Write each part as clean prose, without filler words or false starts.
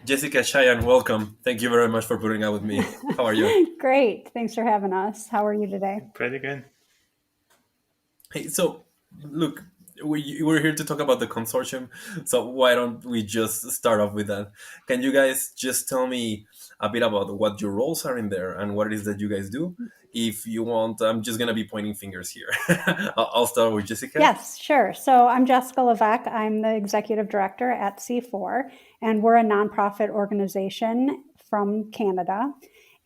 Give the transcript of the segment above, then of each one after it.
Jessica, Shayan, welcome. Thank you very much for putting up with me. How are you? Great. Thanks for having us. How are you today? Pretty good. Hey, so look, we're here to talk about the consortium. So why don't we just start off with that? Can you guys just tell me a bit about what your roles are in there and what it is that you guys do? If you want, I'm just gonna be pointing fingers here. I'll start with Jessica. Yes, sure. So I'm Jessica Levesque. I'm the executive director at C4, and we're a nonprofit organization from Canada.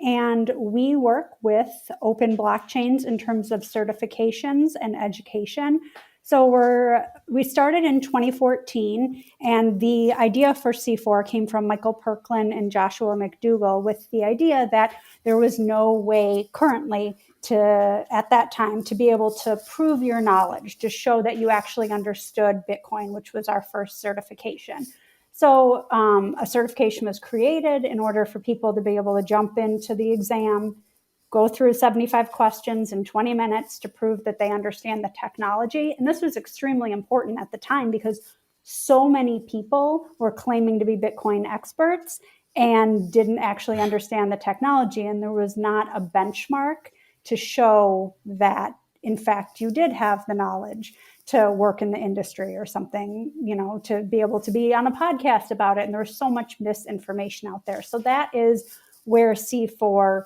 And we work with open blockchains in terms of certifications and education. So we started in 2014, and the idea for C4 came from Michael Perklin and Joshua McDougall with the idea that there was no way currently at that time to be able to prove your knowledge, to show that you actually understood Bitcoin, which was our first certification. So a certification was created in order for people to be able to jump into the exam, go through 75 questions in 20 minutes to prove that they understand the technology. And this was extremely important at the time because so many people were claiming to be Bitcoin experts and didn't actually understand the technology. And there was not a benchmark to show that, in fact, you did have the knowledge to work in the industry or something, to be able to be on a podcast about it. And there's so much misinformation out there. So that is where C4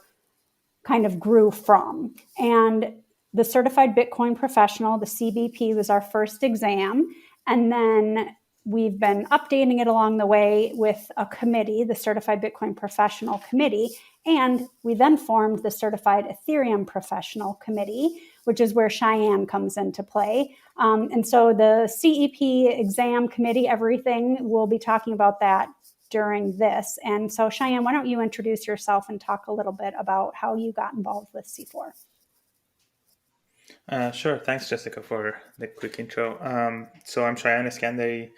kind of grew from. And the Certified Bitcoin Professional, the CBP, was our first exam. And then we've been updating it along the way with a committee, the Certified Bitcoin Professional Committee. And we then formed the Certified Ethereum Professional Committee, which is where Shayan comes into play. And so the CEP exam committee, everything, we'll be talking about that during this. And so Shayan, why don't you introduce yourself and talk a little bit about how you got involved with C4? Sure. Thanks, Jessica, for the quick intro. So I'm Shayan Eskandari.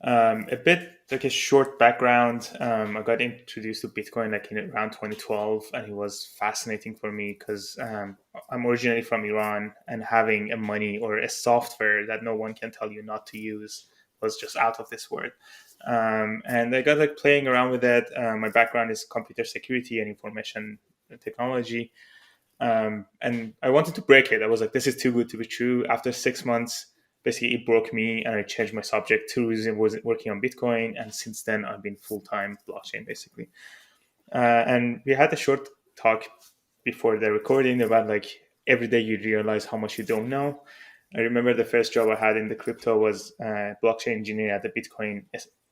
A bit like a short background. I got introduced to Bitcoin like in around 2012, and it was fascinating for me because I'm originally from Iran, and having a money or a software that no one can tell you not to use was just out of this world. And I got like playing around with it. My background is computer security and information technology. And I wanted to break it. I was like, this is too good to be true. After 6 months, basically it broke me and I changed my subject to working on Bitcoin. And since then I've been full-time blockchain basically. And we had a short talk before the recording about like every day you realize how much you don't know. I remember the first job I had in the crypto was blockchain engineer at the Bitcoin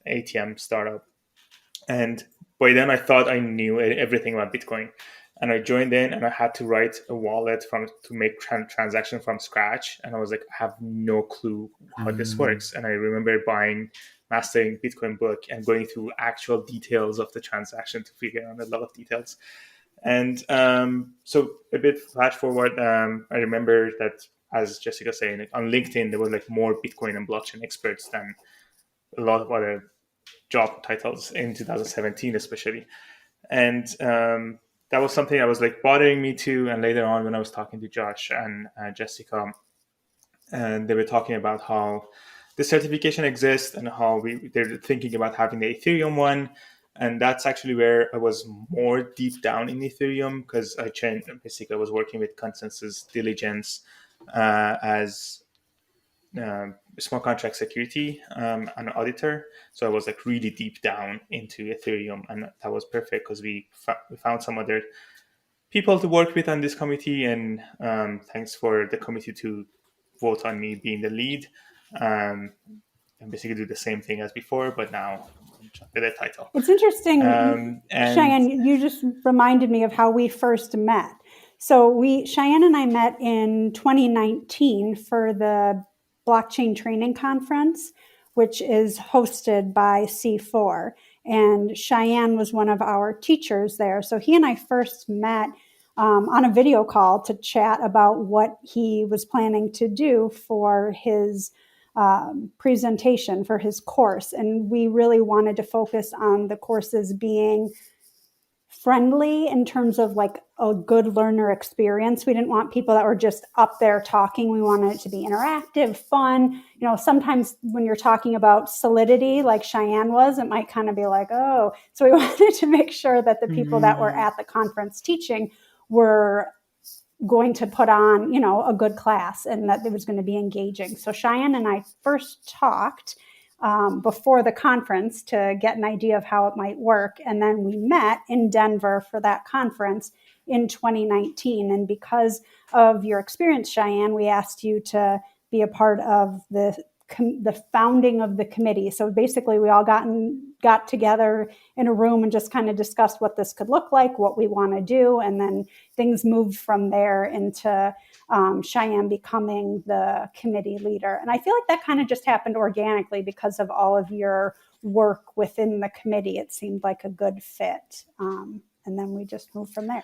ATM startup. And by then I thought I knew everything about Bitcoin. And I joined in and I had to write a wallet to make transaction from scratch. And I was like, I have no clue how this works. And I remember buying Mastering Bitcoin book and going through actual details of the transaction to figure out a lot of details. And so a bit flash forward, I remember that, as Jessica saying, like on LinkedIn, there was like more Bitcoin and blockchain experts than a lot of other job titles in 2017, especially. And that was something that was like bothering me too. And later on, when I was talking to Josh and Jessica, and they were talking about how the certification exists and how they're thinking about having the Ethereum one. And that's actually where I was more deep down in Ethereum because basically I was working with Consensus Diligence as smart contract security, an auditor. So I was like really deep down into Ethereum, and that was perfect because we found some other people to work with on this committee, and thanks for the committee to vote on me being the lead, and basically do the same thing as before, but now with a title. It's interesting, Shayan, you just reminded me of how we first met. So Shayan and I met in 2019 for the Blockchain Training Conference, which is hosted by C4. And Shayan was one of our teachers there. So he and I first met on a video call to chat about what he was planning to do for his presentation for his course. And we really wanted to focus on the courses being friendly in terms of like a good learner experience. We didn't want people that were just up there talking. We wanted it to be interactive, fun. Sometimes when you're talking about solidity, like Cheyenne was, it might kind of be like, oh. So we wanted to make sure that the people that were at the conference teaching were going to put on, a good class and that it was going to be engaging. So Cheyenne and I first talked before the conference to get an idea of how it might work. And then we met in Denver for that conference in 2019. And because of your experience, Cheyenne, we asked you to be a part of the founding of the committee. So basically we all got together in a room and just kind of discussed what this could look like, what we want to do. And then things moved from there into Cheyenne becoming the committee leader. And I feel like that kind of just happened organically because of all of your work within the committee. It seemed like a good fit. And then we just moved from there.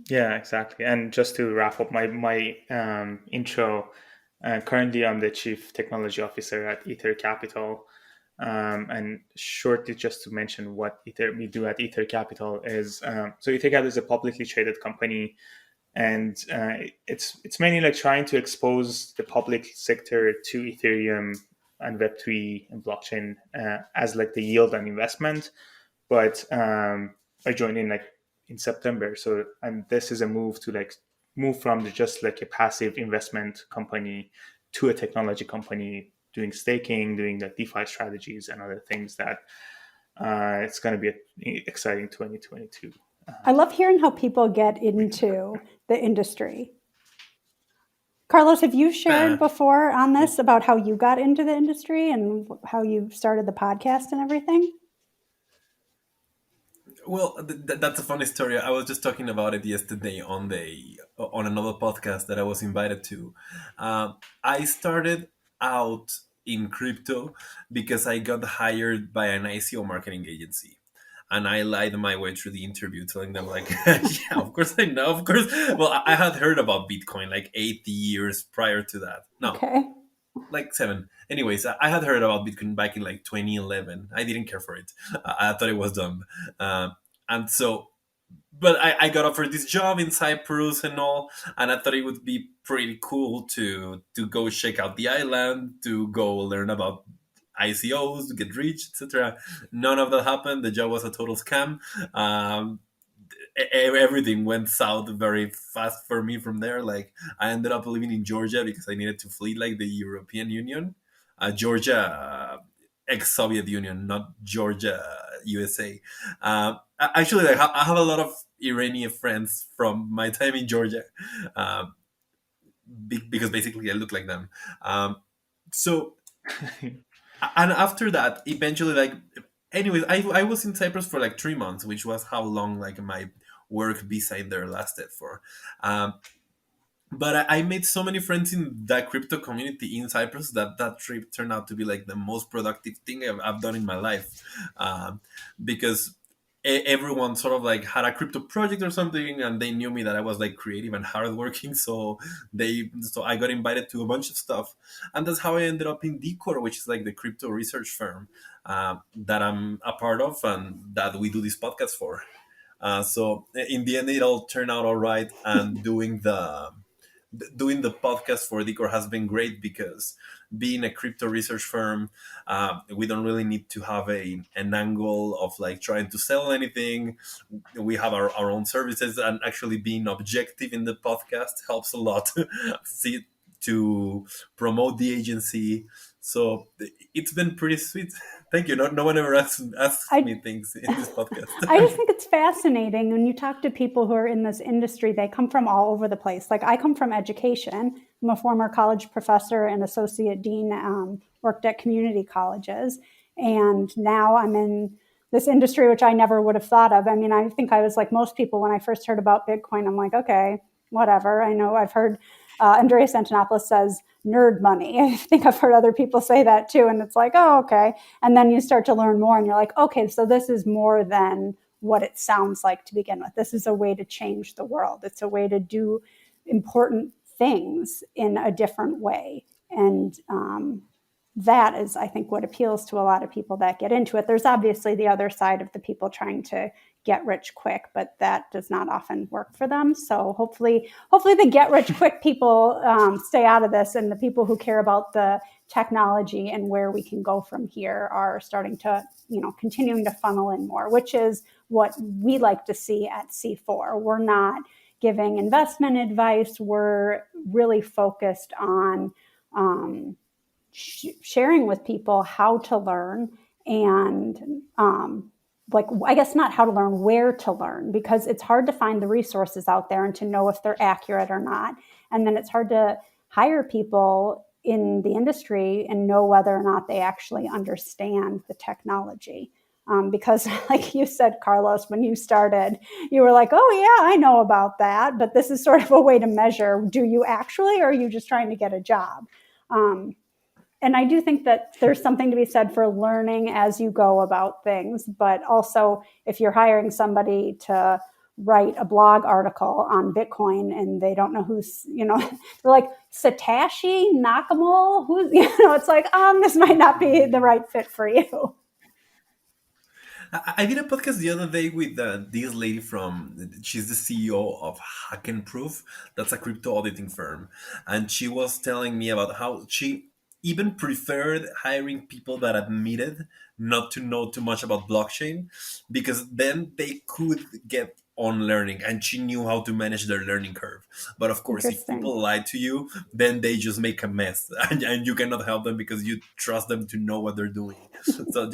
Yeah, exactly. And just to wrap up my intro, currently I'm the Chief Technology Officer at Ether Capital. And shortly, just to mention what we do at Ether Capital is, so Ether Capital is a publicly traded company, and it's mainly like trying to expose the public sector to Ethereum and Web3 and blockchain as like the yield on investment. But I joined in September, and this is a move to move from just like a passive investment company to a technology company doing staking, doing the DeFi strategies and other things that it's going to be an exciting 2022. I love hearing how people get into the industry. Carlos, have you shared before on this about how you got into the industry and how you started the podcast and everything? Well, that's a funny story. I was just talking about it yesterday on another podcast that I was invited to. I started out in crypto because I got hired by an ICO marketing agency. And I lied my way through the interview, telling them like, "Yeah, of course I know, of course." Well, I had heard about Bitcoin like 8 years prior to that. No, Okay. like 7. Anyways, I had heard about Bitcoin back in like 2011. I didn't care for it. I thought it was dumb. And so, but I got offered this job in Cyprus and all, and I thought it would be pretty cool to go check out the island, to go learn about ICOs, to get rich, etc. None of that happened. The job was a total scam. Everything went south very fast for me from there. Like I ended up living in Georgia because I needed to flee like the European Union. Georgia, ex-Soviet Union, not Georgia, USA. Actually, I have a lot of Iranian friends from my time in Georgia, because basically I look like them. So, and after that, eventually, like, anyways, I was in Cyprus for like 3 months, which was how long like my work visa in there lasted for. But I made so many friends in that crypto community in Cyprus that trip turned out to be like the most productive thing I've done in my life, because everyone sort of like had a crypto project or something, and they knew me that I was like creative and hardworking. So I got invited to a bunch of stuff, and that's how I ended up in Decor, which is like the crypto research firm that I'm a part of and that we do this podcast for. So in the end, it all turned out all right, and doing the podcast for Decor has been great because being a crypto research firm, we don't really need to have an angle of like trying to sell anything. We have our own services, and actually being objective in the podcast helps a lot see, to promote the agency. So it's been pretty sweet. Thank you. No one ever asks me things in this podcast. I just think it's fascinating when you talk to people who are in this industry. They come from all over the place. Like I come from education. I'm a former college professor and associate dean, worked at community colleges. And now I'm in this industry, which I never would have thought of. I mean, I think I was like most people when I first heard about Bitcoin. I'm like, okay, whatever. I know I've heard Andreas Antonopoulos says nerd money. I think I've heard other people say that too. And it's like, oh, okay. And then you start to learn more and you're like, okay, so this is more than what it sounds like to begin with. This is a way to change the world. It's a way to do important things in a different way. And that is, I think, what appeals to a lot of people that get into it. There's obviously the other side of the people trying to get rich quick, but that does not often work for them. So hopefully the get rich quick people stay out of this, and the people who care about the technology and where we can go from here are starting to, continuing to funnel in more, which is what we like to see at C4. We're not giving investment advice. We're really focused on sharing with people how to learn, and I guess not how to learn, where to learn, because it's hard to find the resources out there and to know if they're accurate or not. And then it's hard to hire people in the industry and know whether or not they actually understand the technology. Because like you said, Carlos, when you started, you were like, oh yeah, I know about that. But this is sort of a way to measure, do you actually, or are you just trying to get a job? And I do think that there's something to be said for learning as you go about things. But also, if you're hiring somebody to write a blog article on Bitcoin and they don't know who's, they're like, Satoshi Nakamoto, who's, it's like, this might not be the right fit for you. I did a podcast the other day with this lady she's the CEO of Hack and Proof. That's a crypto auditing firm. And she was telling me about how she even preferred hiring people that admitted not to know too much about blockchain, because then they could get on learning, and she knew how to manage their learning curve. But of course, if people lie to you, then they just make a mess, and you cannot help them because you trust them to know what they're doing. So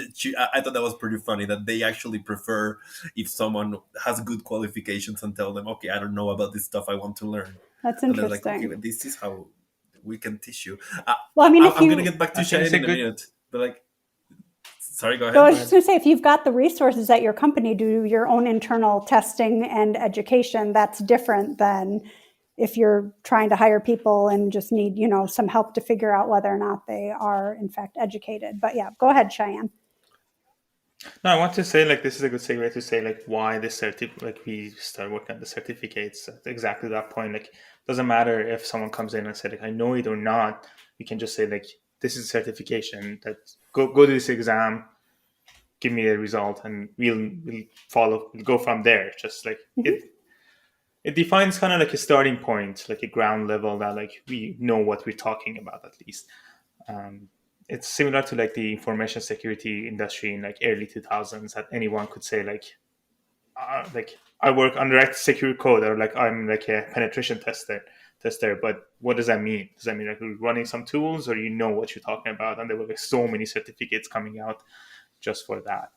I thought that was pretty funny, that they actually prefer if someone has good qualifications and tell them, okay, I don't know about this stuff, I want to learn. That's interesting. And they're like, okay, this is how we can teach you. Well, I mean, I'm going to get back to Shayan in a minute, but sorry, go ahead. So I was just going to say, if you've got the resources at your company to do your own internal testing and education, that's different than if you're trying to hire people and just need, some help to figure out whether or not they are in fact educated. But yeah, go ahead, Shayan. No, I want to say, this is a good segue to say, why this we start working on the certificates at exactly that point. Doesn't matter if someone comes in and say, I know it or not. You can just say, this is a certification that go do this exam, give me a result, and we'll go from there. Just it defines kind of a starting point, a ground level that we know what we're talking about at least. It's similar to the information security industry in early 2000s, that anyone could say I work on direct secure code, or I'm a penetration tester. But what does that mean? Does that mean you're running some tools, or what you're talking about? And there were so many certificates coming out just for that.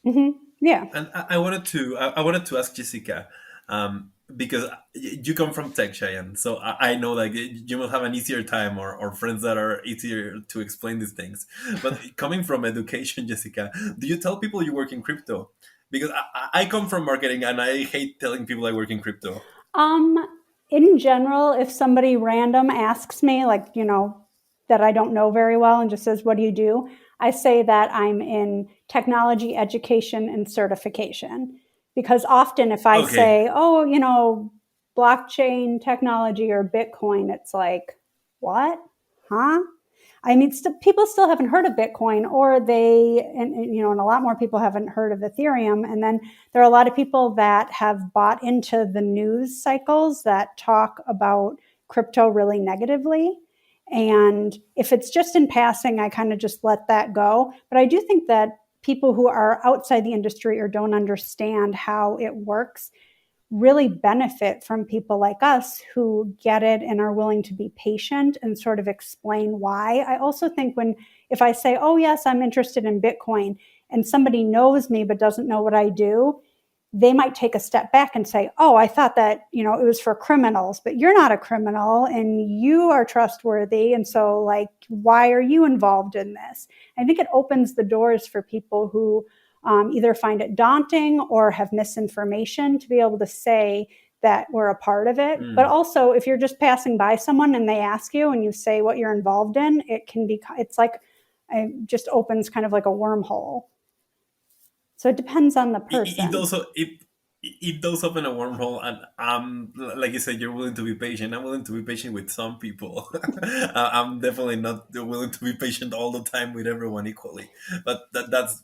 Mm-hmm. Yeah. And I wanted to ask Jessica, because you come from tech, Shayan, so I know you will have an easier time, or friends that are easier to explain these things. But coming from education, Jessica, do you tell people you work in crypto? Because I come from marketing, and I hate telling people I work in crypto. In general, if somebody random asks me, that I don't know very well and just says, what do you do? I say that I'm in technology, education, and certification. Because often if I say, blockchain technology or Bitcoin, it's like, what? Huh? I mean, people still haven't heard of Bitcoin, or and a lot more people haven't heard of Ethereum. And then there are a lot of people that have bought into the news cycles that talk about crypto really negatively. And if it's just in passing, I kind of just let that go. But I do think that people who are outside the industry or don't understand how it works really benefit from people like us who get it and are willing to be patient and sort of explain why. I also think if I say, oh yes, I'm interested in Bitcoin, and somebody knows me but doesn't know what I do, they might take a step back and say, oh, I thought that, it was for criminals, but you're not a criminal and you are trustworthy. And so why are you involved in this? I think it opens the doors for people who either find it daunting or have misinformation to be able to say that we're a part of it. But also, if you're just passing by someone and they ask you and you say what you're involved in, it just opens kind of like a wormhole. So it depends on the person. it does open a wormhole, and like you said, you're willing to be patient. I'm willing to be patient with some people. I'm definitely not willing to be patient all the time with everyone equally. But that's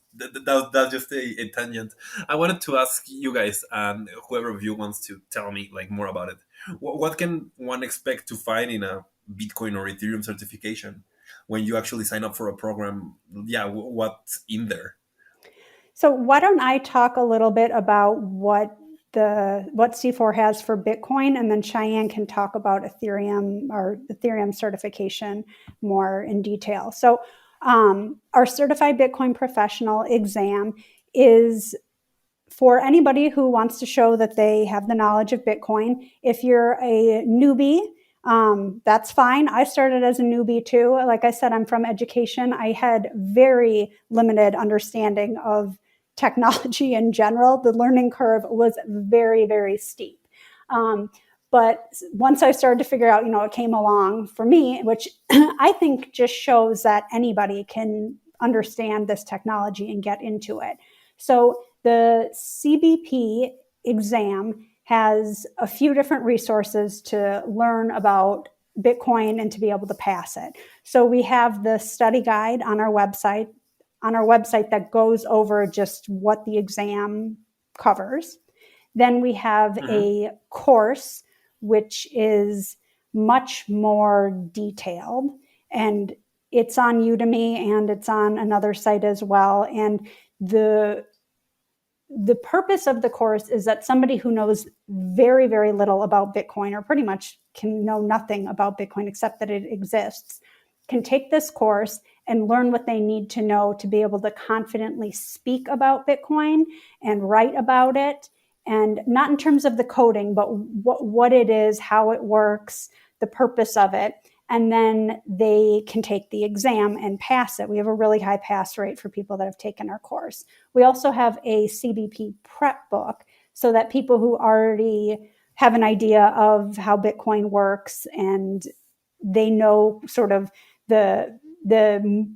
just a tangent. I wanted to ask you guys, and whoever of you wants to tell me like more about it. What can one expect to find in a Bitcoin or Ethereum certification when you actually sign up for a program? Yeah, what's in there? So why don't I talk a little bit about what C4 has for Bitcoin, and then Cheyenne can talk about Ethereum or Ethereum certification more in detail. So our Certified Bitcoin Professional exam is for anybody who wants to show that they have the knowledge of Bitcoin. If you're a newbie, that's fine. I started as a newbie too. Like I said, I'm from education. I had very limited understanding of technology in general. The learning curve was very, very steep. Um, but once I started to figure out, it came along for me, which I think just shows that anybody can understand this technology and get into it. So the CBP exam has a few different resources to learn about Bitcoin and to be able to pass it. So we have the study guide on our website that goes over just what the exam covers. Then we have Mm-hmm. a course which is much more detailed, and it's on Udemy and it's on another site as well. And the the purpose of the course is that somebody who knows very, very little about Bitcoin, or pretty much can know nothing about Bitcoin except that it exists, can take this course and learn what they need to know to be able to confidently speak about Bitcoin and write about it. And not in terms of the coding, but what it is, how it works, the purpose of it. And then they can take the exam and pass it. We have a really high pass rate for people that have taken our course. We also have a CBP prep book so that people who already have an idea of how Bitcoin works and they know sort of the the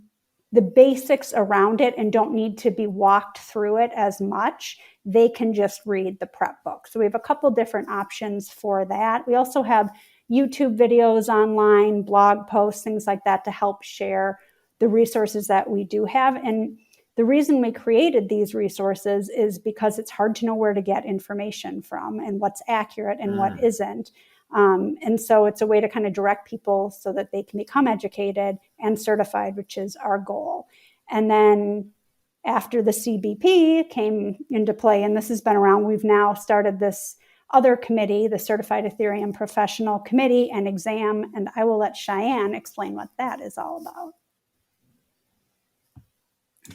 the basics around it and don't need to be walked through it as much, they can just read the prep book. So we have a couple different options for that. We also have YouTube videos online, blog posts, things like that to help share the resources that we do have. And the reason we created these resources is because it's hard to know where to get information from and what's accurate and what isn't. And so it's a way to kind of direct people so that they can become educated and certified, which is our goal. And then after the CBP came into play, and this has been around, we've now started this other committee, the Certified Ethereum Professional Committee and Exam, and I will let Cheyenne explain what that is all about.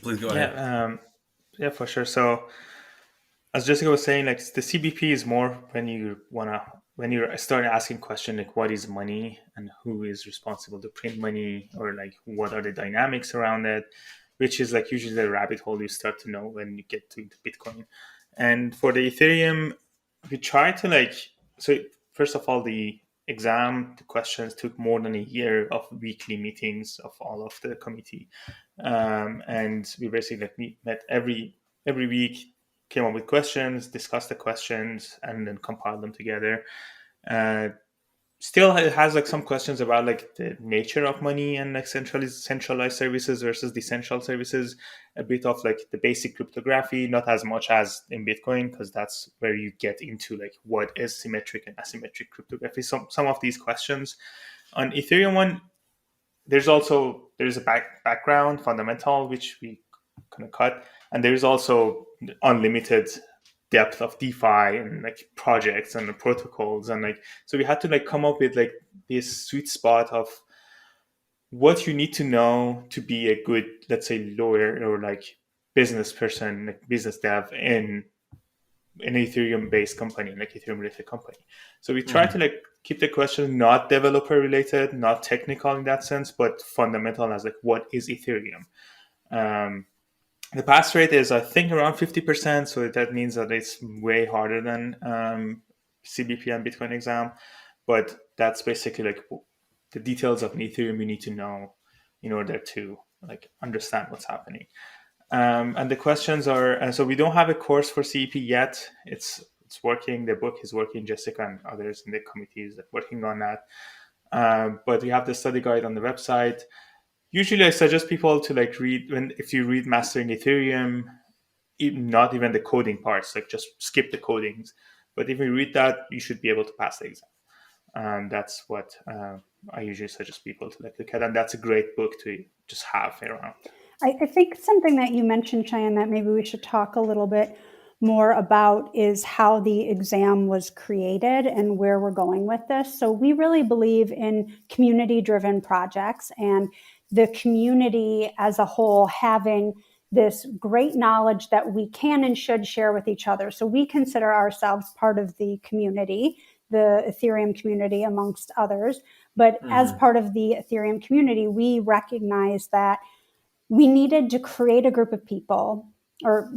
Please go ahead. Yeah, for sure. So as Jessica was saying, like the CBP is more when you're starting asking questions like what is money and who is responsible to print money, or like what are the dynamics around it, which is like usually the rabbit hole you start to know when you get to Bitcoin. And for the Ethereum, we try to so first of all, the exam, the questions took more than a year of weekly meetings of all of the committee, and we basically met every week, came up with questions, discussed the questions, and then compiled them together. Uh, Still, it has like some questions about like the nature of money and like centralized services versus decentralized services. A bit of like the basic cryptography, not as much as in Bitcoin, because that's where you get into like what is symmetric and asymmetric cryptography. Some of these questions on Ethereum one, there's a background fundamental which we kind of cut, and there's also unlimited depth of DeFi and like projects and the protocols, and like so we had to like come up with like this sweet spot of what you need to know to be a good, let's say, lawyer or like business person, like business dev in an Ethereum based company, like Ethereum related company. So we try to Mhm. like keep the question not developer related, not technical in that sense, but fundamental as like what is Ethereum. Um, the pass rate is, I think, around 50%. So that means that it's way harder than CBP and Bitcoin exam. But that's basically like the details of an Ethereum you need to know in order to like understand what's happening. And the questions are, so we don't have a course for CEP yet. It's it's working. The book is working. Jessica and others in the committee is working on that. But we have the study guide on the website. Usually, I suggest people to like read if you read Mastering Ethereum, not even the coding parts, like just skip the codings. But if you read that, you should be able to pass the exam. That's what I usually suggest people to like look at, and that's a great book to just have around. I think something that you mentioned, Cheyenne, that maybe we should talk a little bit more about is how the exam was created and where we're going with this. So we really believe in community-driven projects and the community as a whole having this great knowledge that we can and should share with each other. So we consider ourselves part of the community, the Ethereum community amongst others. But as part of the Ethereum community, we recognize that we needed to create a group of people, or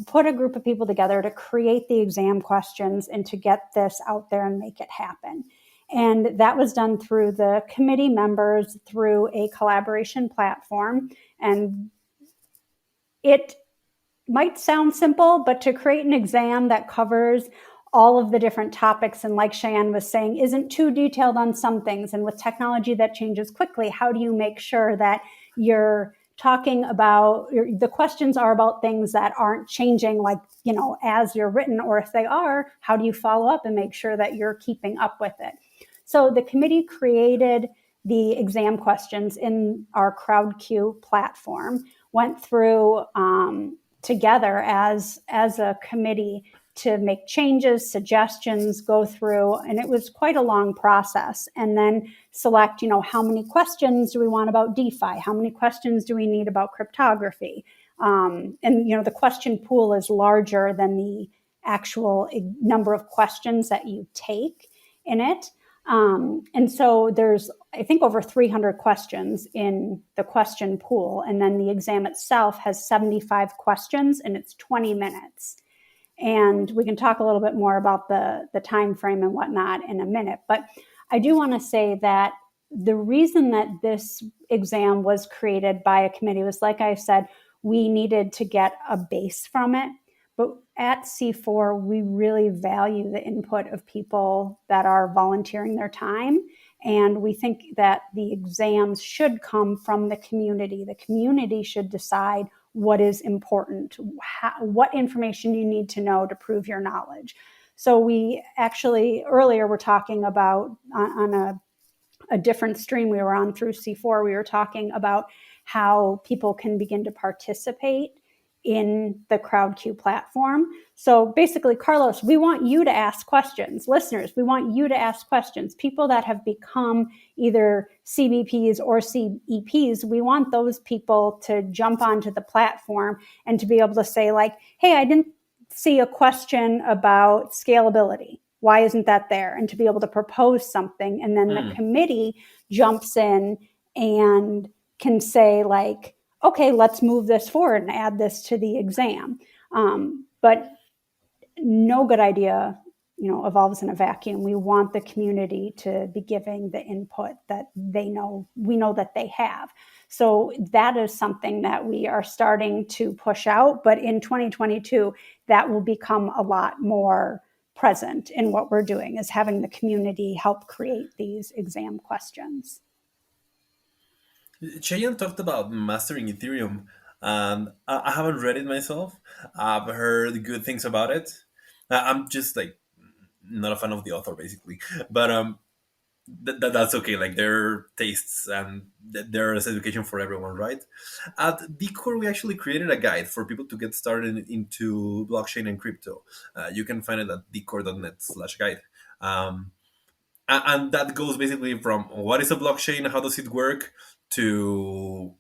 put a group of people together to create the exam questions and to get this out there and make it happen. And that was done through the committee members, through a collaboration platform. And it might sound simple, but to create an exam that covers all of the different topics, and like Shayan was saying, isn't too detailed on some things, and with technology that changes quickly, how do you make sure that you're talking about, the questions are about things that aren't changing like, as you're written, or if they are, how do you follow up and make sure that you're keeping up with it? So the committee created the exam questions in our CrowdQ platform, went through together as a committee to make changes, suggestions, go through, and it was quite a long process. And then select, how many questions do we want about DeFi? How many questions do we need about cryptography? And, the question pool is larger than the actual number of questions that you take in it. And so there's, I think, over 300 questions in the question pool. And then the exam itself has 75 questions and it's 20 minutes. And we can talk a little bit more about the time frame and whatnot in a minute. But I do want to say that the reason that this exam was created by a committee was, like I said, we needed to get a base from it. But at C4, we really value the input of people that are volunteering their time. And we think that the exams should come from the community. The community should decide what is important, what information you need to know to prove your knowledge. So we actually, earlier, were talking about, on a different stream we were on through C4, we were talking about how people can begin to participate in the CrowdQ platform. So basically, Carlos, we want you to ask questions. Listeners, we want you to ask questions. People that have become either CBPs or CEPs, we want those people to jump onto the platform and to be able to say, like, hey, I didn't see a question about scalability. Why isn't that there? And to be able to propose something. And then the committee jumps in and can say, like, okay, let's move this forward and add this to the exam. But no good idea, evolves in a vacuum. We want the community to be giving the input that we know that they have. So that is something that we are starting to push out. But in 2022, that will become a lot more present in what we're doing, is having the community help create these exam questions. Cheyenne talked about mastering Ethereum, and I haven't read it myself. I've heard good things about it. I'm just like not a fan of the author, basically, but that's okay. Like, their tastes and there is education for everyone, right? At Decor, we actually created a guide for people to get started into blockchain and crypto. You can find it at decor.net/guide. And that goes basically from what is a blockchain, how does it work, to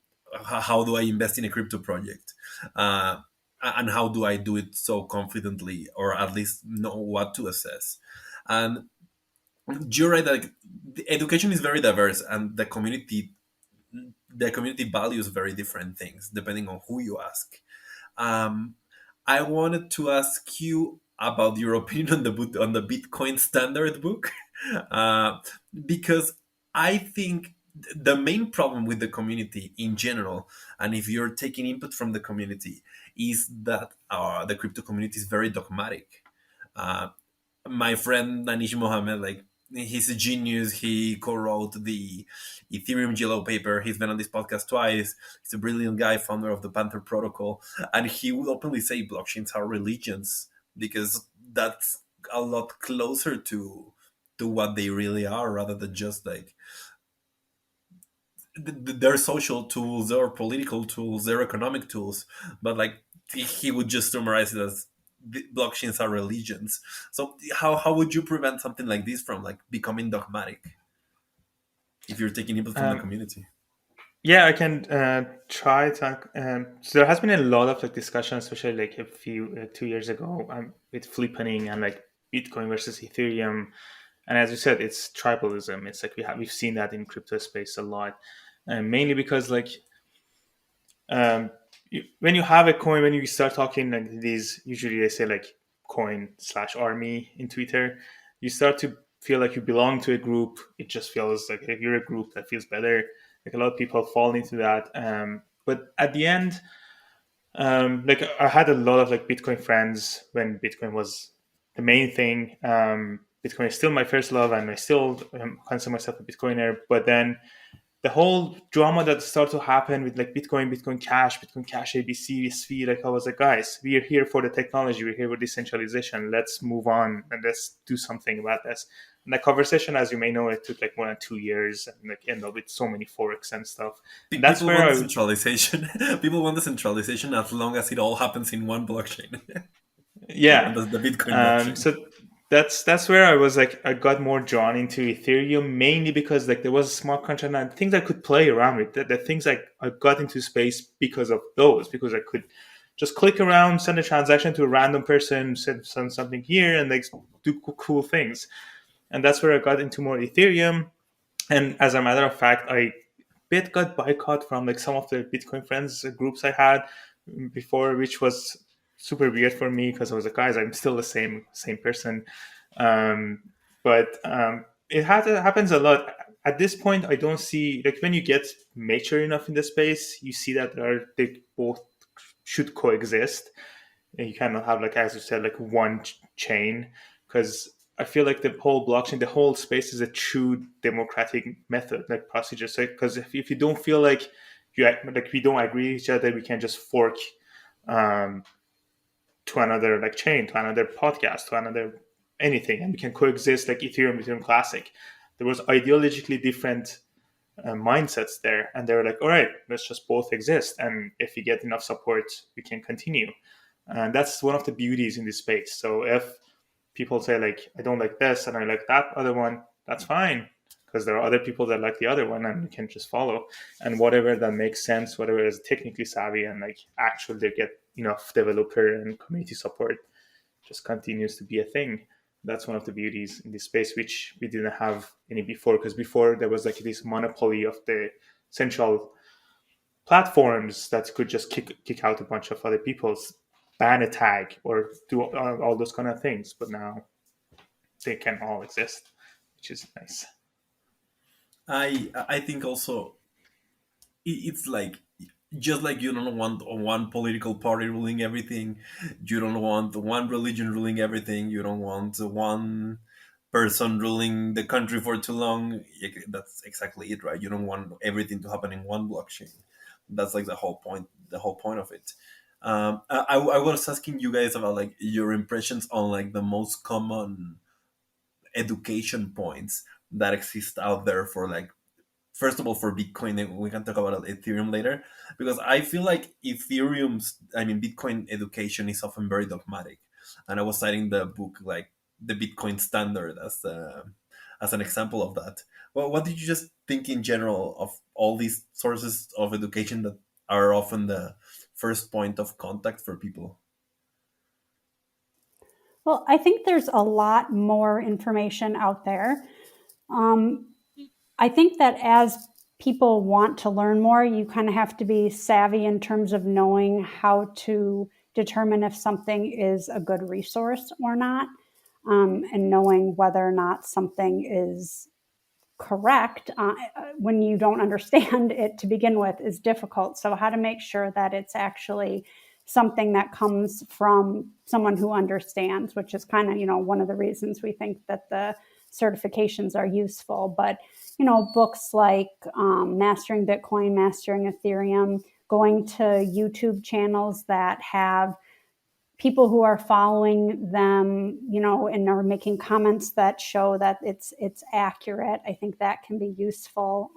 how do I invest in a crypto project, and how do I do it so confidently, or at least know what to assess. And you're right that, like, the education is very diverse, and the community values very different things depending on who you ask. Um, I wanted to ask you about your opinion on the Bitcoin Standard book, uh, because I think the main problem with the community in general, and if you're taking input from the community, is that the crypto community is very dogmatic. my friend Danish Mohammed, like he's a genius. He co-wrote the Ethereum yellow paper. He's been on this podcast twice. He's a brilliant guy, founder of the Panther Protocol, and he would openly say blockchains are religions because that's a lot closer to what they really are, rather than just like their social tools, their political tools, their economic tools. But like he would just summarize it as blockchains are religions. So how would you prevent something like this from like becoming dogmatic if you're taking input from the Um, community? yeah, I can try to. So there has been a lot of like discussion, especially like a few 2 years ago, with flippening and like Bitcoin versus Ethereum. And as you said, it's tribalism. It's like we've seen that in crypto space a lot, and mainly because like when you have a coin, when you start talking like these, usually they say like coin/army in Twitter, you start to feel like you belong to a group. It just feels like if you're a group that feels better. Like a lot of people fall into that. But at the end, like I had a lot of like Bitcoin friends when Bitcoin was the main thing. Bitcoin is still my first love, and I still consider myself a Bitcoiner. But then the whole drama that started to happen with like Bitcoin Cash, ABC, SV, like I was like, guys, we are here for the technology, we're here for decentralization. Let's move on and let's do something about this. And that conversation, as you may know, it took like more than 2 years and like ended up with so many forks and stuff. And that's People where want I, decentralization. People want decentralization as long as it all happens in one blockchain, and yeah. that's the Bitcoin blockchain. So that's where I was like I got more drawn into Ethereum mainly because like there was a smart contract and things I could play around with. The things I got into space because of those, because I could just click around, send a transaction to a random person, send something here, and like do cool things. And that's where I got into more Ethereum. And as a matter of fact, I bit got boycott from like some of the Bitcoin friends groups I had before, which was super weird for me because I was like, guys, I'm still the same person. Um, but it happens a lot. At this point, I don't see like when you get mature enough in the space, you see that they both should coexist. And you cannot have like as you said like one chain because I feel like the whole blockchain, the whole space is a true democratic method, like procedure. So, because if you don't feel like like we don't agree with each other, we can just fork um, to another like chain, to another podcast, to another anything, and we can coexist like Ethereum Classic. There was ideologically different mindsets there, and they were like, all right, let's just both exist, and if we get enough support, we can continue. And that's one of the beauties in this space. So if people say like I don't like this and I like that other one, that's fine because there are other people that like the other one and we can just follow. And whatever that makes sense, whatever is technically savvy and like actually they get enough developer and community support, just continues to be a thing. That's one of the beauties in this space, which we didn't have any before, because before there was like this monopoly of the central platforms that could just kick out a bunch of other people's, ban a tag or do all those kind of things. But now they can all exist, which is nice. I think also it's like just like you don't want one political party ruling everything, you don't want one religion ruling everything, you don't want one person ruling the country for too long. That's exactly it, right? You don't want everything to happen in one blockchain. That's like the whole point of it. I was asking you guys about like your impressions on like the most common education points that exist out there for like, first of all, for Bitcoin, and we can talk about Ethereum later, because I feel like Bitcoin education is often very dogmatic. And I was citing the book, like the Bitcoin Standard, as an example of that. Well, what did you just think in general of all these sources of education that are often the first point of contact for people? Well, I think there's a lot more information out there. Um, I think that as people want to learn more, you kind of have to be savvy in terms of knowing how to determine if something is a good resource or not, and knowing whether or not something is correct when you don't understand it to begin with is difficult. So, how to make sure that it's actually something that comes from someone who understands, which is kind of, one of the reasons we think that the certifications are useful. But, books like Mastering Bitcoin, Mastering Ethereum, going to YouTube channels that have people who are following them, and are making comments that show that it's accurate. I think that can be useful.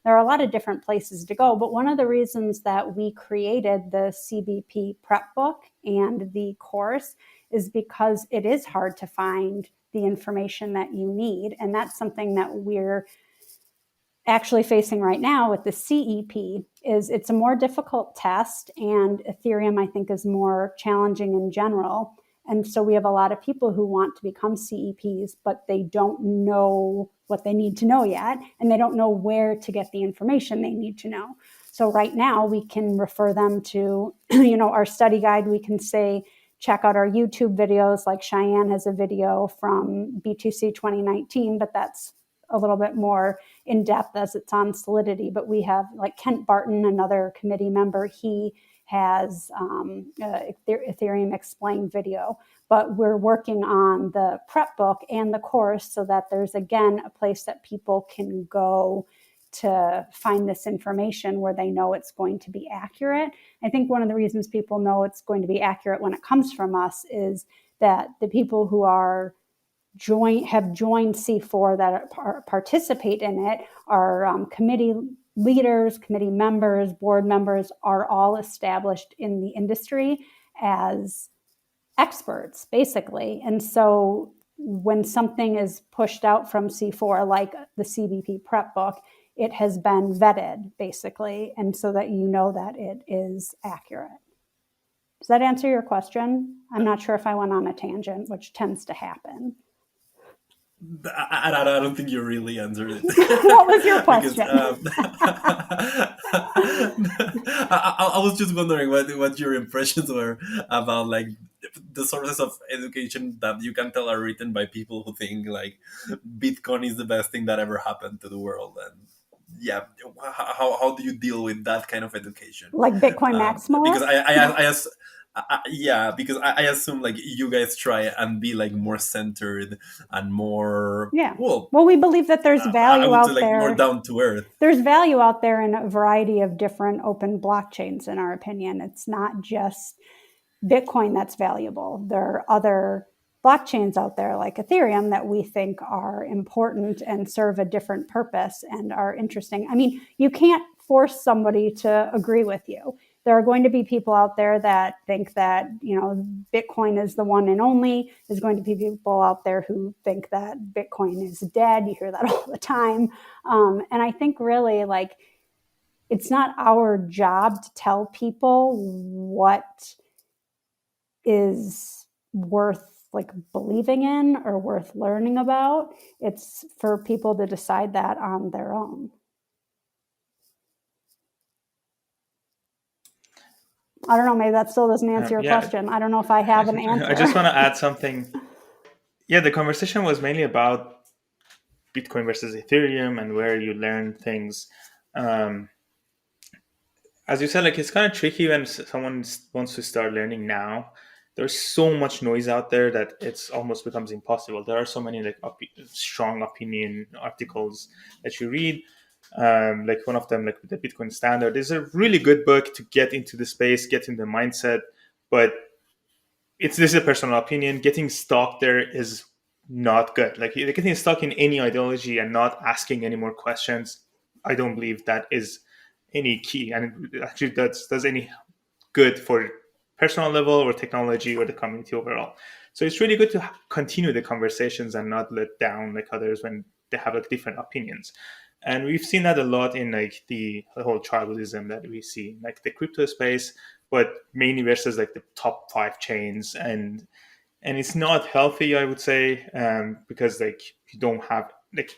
There are a lot of different places to go, but one of the reasons that we created the CBP prep book and the course is because it is hard to find the information that you need, and that's something that we're actually facing right now with the CEP. Is it's a more difficult test, and Ethereum, I think, is more challenging in general. And so we have a lot of people who want to become CEPs, but they don't know what they need to know yet, and they don't know where to get the information they need to know. So right now we can refer them to, our study guide. We can say, check out our YouTube videos. Like Shayan has a video from B2C 2019, but that's a little bit more in depth as it's on Solidity. But we have like Kent Barton, another committee member. He has Ethereum Explained video. But we're working on the prep book and the course so that there's, again, a place that people can go to find this information where they know it's going to be accurate. I think one of the reasons people know it's going to be accurate when it comes from us is that the people who have joined C4 that participate in it are committee leaders, committee members, board members, are all established in the industry as experts, basically. And so when something is pushed out from C4, like the CBP prep book, it has been vetted, basically, and so that you know that it is accurate. Does that answer your question? I'm not sure if I went on a tangent, which tends to happen. I don't think you really answered it. What was your question? I was just wondering what your impressions were about like the sources of education that you can tell are written by people who think like Bitcoin is the best thing that ever happened to the world, and yeah, how do you deal with that kind of education? Like Bitcoin maximalist? Because because I assume like you guys try and be like more centered and more well, we believe that there's value out there, more down to earth. There's value out there in a variety of different open blockchains, in our opinion. It's not just Bitcoin that's valuable. There are other blockchains out there like Ethereum that we think are important and serve a different purpose and are interesting. I mean, you can't force somebody to agree with you. There are going to be people out there that think that, Bitcoin is the one and only. There's going to be people out there who think that Bitcoin is dead. You hear that all the time. And I think really like it's not our job to tell people what is worth like believing in or worth learning about. It's for people to decide that on their own. I don't know, maybe that still doesn't answer your question. I don't know if I have an answer. I just want to add something. Yeah, the conversation was mainly about Bitcoin versus Ethereum and where you learn things. As you said, like it's kind of tricky when someone wants to start learning now. There's so much noise out there that it's almost becomes impossible. There are so many like strong opinion articles that you read. Like one of them, like the Bitcoin Standard, is a really good book to get into the space, get in the mindset. But this is a personal opinion. Getting stuck there is not good. Like getting stuck in any ideology and not asking any more questions, I don't believe that is any key, and it actually does any good for personal level or technology or the community overall. So it's really good to continue the conversations and not let down like others when they have like different opinions. And we've seen that a lot in like the whole tribalism that we see like the crypto space, but mainly versus like the top 5 chains, and it's not healthy, I would say, because like you don't have like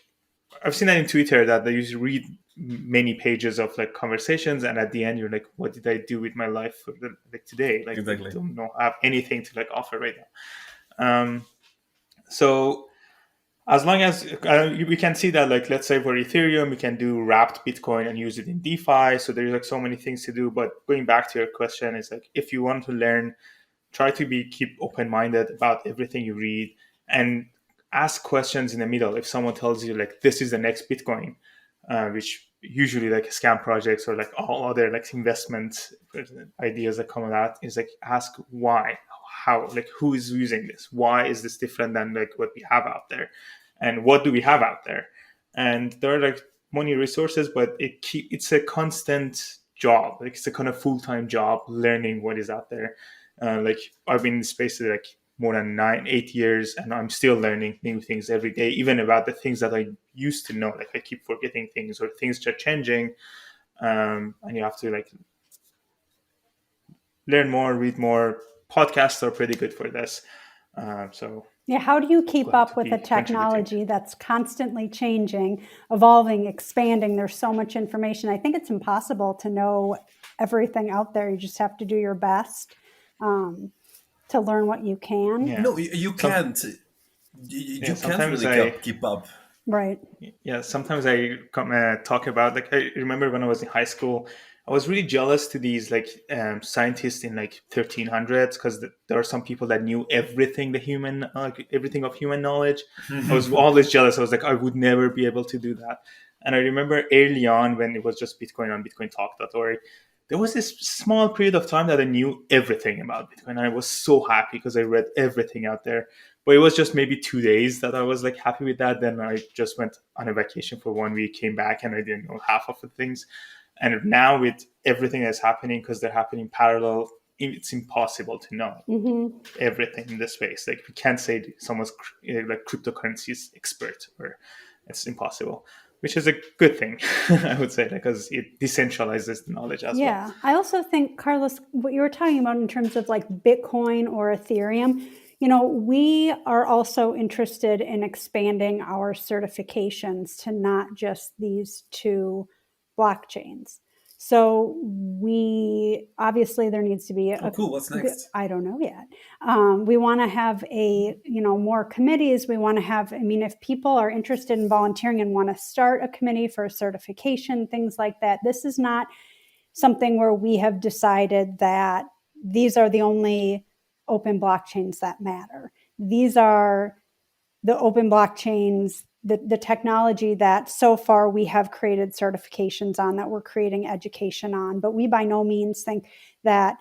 I've seen that in Twitter that they usually read many pages of like conversations, and at the end you're like, what did I do with my life for like today? Like exactly. I don't know, have anything to like offer right now. So as long as we can see that, like, let's say for Ethereum, we can do wrapped Bitcoin and use it in DeFi. So there's like so many things to do. But going back to your question, is like, if you want to learn, try to be keep open minded about everything you read, and ask questions in the middle. If someone tells you like this is the next Bitcoin, which usually like scam projects or like all other like investment ideas that come out, is like, ask why, how, like who is using this, why is this different than like what we have out there, and what do we have out there. And there are like money resources, but it's a constant job, like it's a kind of full-time job learning what is out there. Like I've been in the space like more than 8 years, and I'm still learning new things every day, even about the things that I used to know. Like I keep forgetting things, or things are changing, and you have to like learn more, read more. Podcasts are pretty good for this. So Yeah, how do you keep glad to up with a be contributing. technology that's constantly changing, evolving, expanding? There's so much information. I think it's impossible to know everything out there. You just have to do your best to learn what you can. Yeah. No, you Some can't. You can't sometimes really I keep up. Right. Yeah, sometimes I talk about, like, I remember when I was in high school, I was really jealous to these like scientists in like 1300s, because there are some people that knew everything, the human like everything of human knowledge. I was always jealous. I was like, I would never be able to do that. And I remember early on, when it was just Bitcoin on bitcointalk.org, there was this small period of time that I knew everything about Bitcoin, and I was so happy because I read everything out there. But it was just maybe 2 days that I was like happy with that. Then I just went on a vacation for 1 week, came back, and I didn't know half of the things. And now with everything that's happening, because they're happening parallel, it's impossible to know Mm-hmm. everything in the space. Like we can't say someone's like cryptocurrencies expert, or it's impossible, which is a good thing, I would say, because it decentralizes the knowledge as well. Yeah. I also think, Carlos, what you were talking about in terms of like Bitcoin or Ethereum, we are also interested in expanding our certifications to not just these two blockchains. So we obviously there needs to be Oh, cool. What's next? I don't know yet. We want to have more committees. We want to have, I mean, if people are interested in volunteering and want to start a committee for certification, things like that, this is not something where we have decided that these are the only open blockchains that matter. These are the open blockchains, the technology that so far we have created certifications on, that we're creating education on. But we by no means think that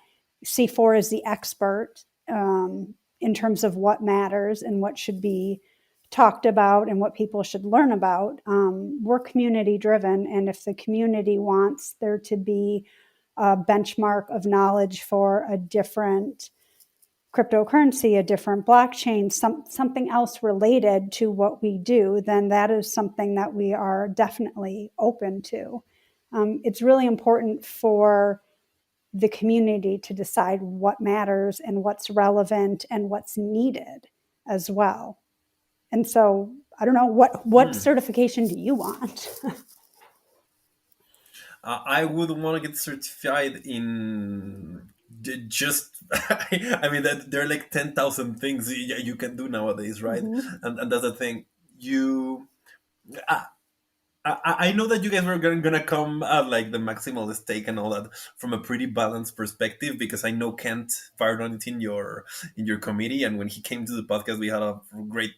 C4 is the expert in terms of what matters and what should be talked about and what people should learn about. We're community driven, and if the community wants there to be a benchmark of knowledge for a different cryptocurrency, a different blockchain, something else related to what we do, then that is something that we are definitely open to. It's really important for the community to decide what matters and what's relevant and what's needed as well. And so I don't know, what Hmm. certification do you want? I would want to get certified in just. I mean, that there are like 10,000 things you can do nowadays, right? Mm-hmm. And that's the thing. You, I, I know that you guys were gonna come at like the maximalist take and all that from a pretty balanced perspective, because I know Kent fired on it in your committee, and when he came to the podcast, we had a great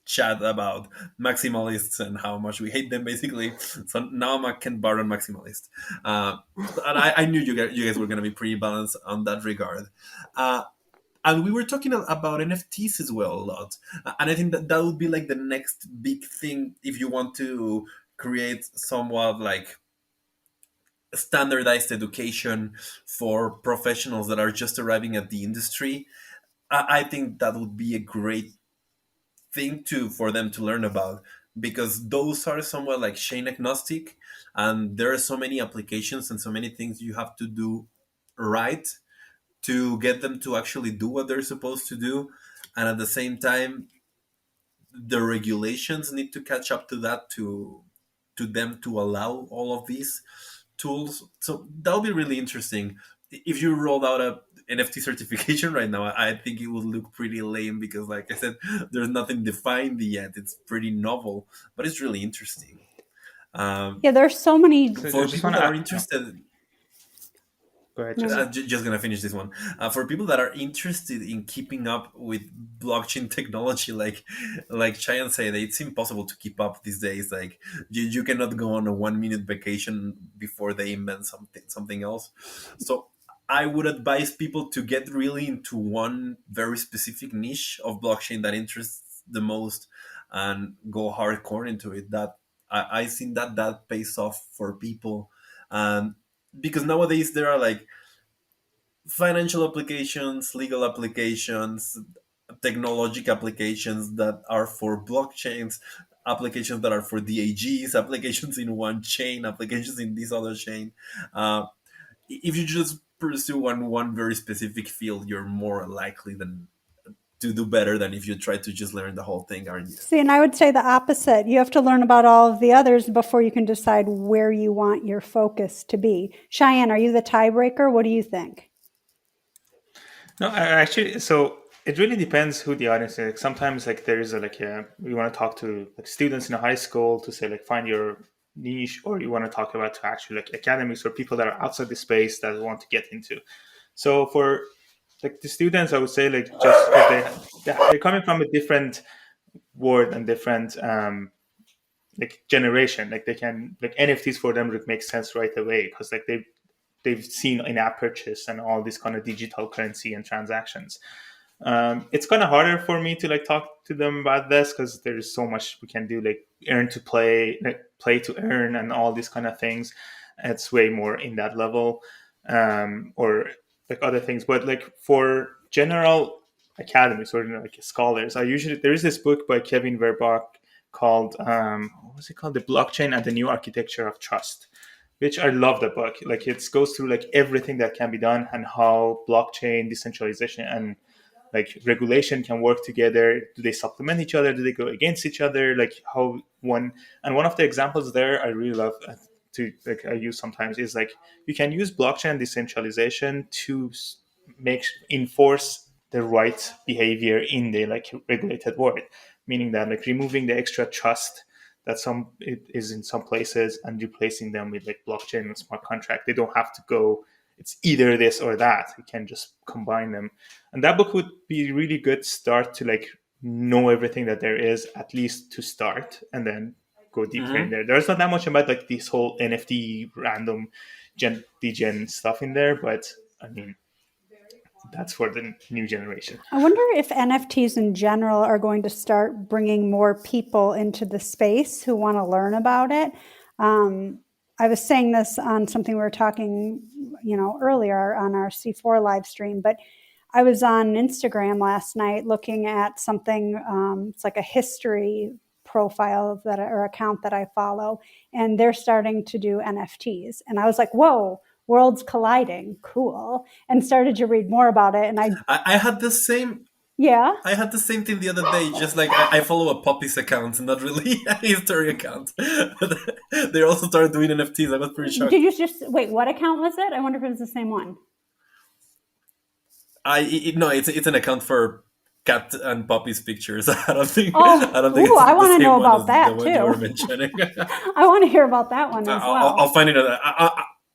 chat about maximalists and how much we hate them, basically. So now I'm a Ken Barron maximalist, and I knew you guys were going to be pretty balanced on that regard. Uh, and we were talking about NFTs as well a lot, and I think that that would be like the next big thing if you want to create somewhat like standardized education for professionals that are just arriving at the industry. I think that would be a great thing to for them to learn about, because those are somewhat like chain agnostic, and there are so many applications and so many things you have to do right to get them to actually do what they're supposed to do, and at the same time the regulations need to catch up to that to them to allow all of these tools. So that'll be really interesting if you rolled out a NFT certification right now, I think it would look pretty lame because, like I said, there's nothing defined yet. It's pretty novel, but it's really interesting. Um, Yeah, there's so many. So I for just people want that are to interested, go ahead, No, Jessica. no. just gonna finish this one. For people that are interested in keeping up with blockchain technology, like Chayan said, it's impossible to keep up these days. Like you cannot go on a 1 minute vacation before they invent something else. So I would advise people to get really into one very specific niche of blockchain that interests the most and go hardcore into it. That I think that pays off for people. Um, because nowadays there are like financial applications, legal applications, technological applications that are for blockchains, applications that are for DAGs, applications in one chain, applications in this other chain. Uh, if you just pursue one very specific field, you're more likely than to do better than if you try to just learn the whole thing, aren't you? See, and I would say the opposite. You have to learn about all of the others before you can decide where you want your focus to be. Cheyenne, are you the tiebreaker? What do you think? No, actually, so it really depends who the audience is. Like, sometimes, like there is we want to talk to like students in a high school to say like find your niche, or you want to talk about to actually like academics or people that are outside the space that want to get into. So for like the students, I would say like just because they're coming from a different world and different like generation, like they can like NFTs for them would make sense right away because like they've seen in-app purchase and all this kind of digital currency and transactions. It's kind of harder for me to like talk to them about this because there's so much we can do, like earn to play, like play to earn, and all these kind of things. It's way more in that level, or like other things. But like for general academics or like scholars, I usually there is this book by Kevin Verbach called what was it called? The Blockchain and the New Architecture of Trust, which I love the book. Like it goes through like everything that can be done and how blockchain, decentralization, and like regulation can work together. Do they supplement each other? Do they go against each other? Like how one of the examples there I really love to like I use sometimes is like you can use blockchain decentralization to make enforce the right behavior in the like regulated world, meaning that like removing the extra trust that some it is in some places and replacing them with like blockchain and smart contract. They don't have to go, it's either this or that. You can just combine them. And that book would be really good start to like know everything that there is, at least to start, and then go deeper in Mm-hmm. there. There's not that much about like this whole NFT random degen stuff in there, but I mean that's for the new generation. I wonder if NFTs in general are going to start bringing more people into the space who want to learn about it. I was saying this on something we were talking, earlier on our C4 live stream, but I was on Instagram last night looking at something. It's like a history profile or account that I follow, and they're starting to do NFTs, and I was like, "Whoa, worlds colliding, cool!" And started to read more about it, and I had the same. yeah. I had the same thing the other day. Just like I follow a puppies account, not really a history account. They also started doing NFTs. I was pretty Did shocked. you just wait? What account was it? I wonder if it was the same one. No, it's an account for cat and puppies pictures. Oh, I don't think ooh, it's I the want to same know one as about the that one you too. were mentioning. I want to hear about that one as I'll well. find it.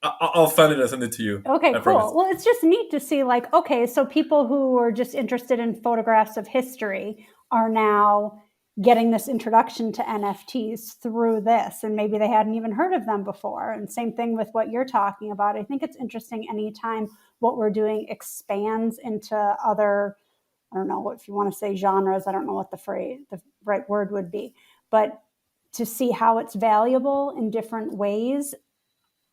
I'll find it and send it to you. Okay, I cool. promise. Well, it's just neat to see, like, okay, so people who are just interested in photographs of history are now getting this introduction to NFTs through this, and maybe they hadn't even heard of them before. And same thing with what you're talking about. I think it's interesting anytime what we're doing expands into other, I don't know if you want to say genres, I don't know what the right word would be, but to see how it's valuable in different ways